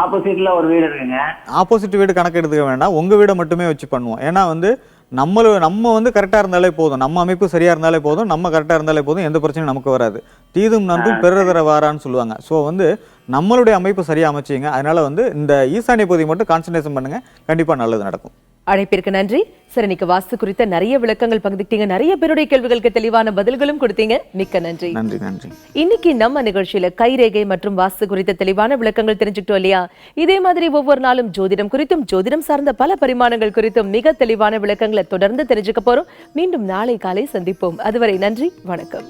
ஆப்போசிட்ல ஒரு வீடு இருக்குங்க. ஆப்போசிட் வீடு கணக்கு எடுத்துக்க வேண்டாம், உங்க வீடை மட்டுமே வச்சு பண்ணுவோம். ஏன்னா வந்து நம்ம வந்து கரெக்டாக இருந்தாலே போதும், நம்ம அமைப்பு சரியாக இருந்தாலே போதும், நம்ம கரெக்டாக இருந்தாலே போதும், எந்த பிரச்சனையும் நமக்கு வராது. தீதும் நன்றும் பிறதர வாரான்னு சொல்லுவாங்க. ஸோ வந்து நம்மளுடைய அமைப்பு சரியாக அமைச்சிங்க. அதனால வந்து இந்த ஈசானிய பகுதி மட்டும் கான்சன்ட்ரேஷன் பண்ணுங்க, கண்டிப்பாக நல்லது நடக்கும். அழைப்பிற்கு நன்றி சார். இன்னைக்கு வாஸ்து குறித்த நிறைய விளக்கங்கள் பகிர்ந்துட்டீங்க, நிறைய பேருடைய கேள்விகளுக்கு தெளிவான பதில்களும் கொடுத்தீங்க. மிக்க நன்றி. நன்றி நன்றி. இன்னைக்கு நம்ம நிகழ்ச்சியில கைரேகை மற்றும் வாஸ்து குறித்த தெளிவான விளக்கங்கள் தெரிஞ்சுக்கிட்டோம் இல்லையா? இதே மாதிரி ஒவ்வொரு நாளும் ஜோதிடம் குறித்தும் ஜோதிடம் சார்ந்த பல பரிமாணங்கள் குறித்தும் மிக தெளிவான விளக்கங்களை தொடர்ந்து தெரிஞ்சுக்க போறோம். மீண்டும் நாளை காலை சந்திப்போம். அதுவரை நன்றி, வணக்கம்.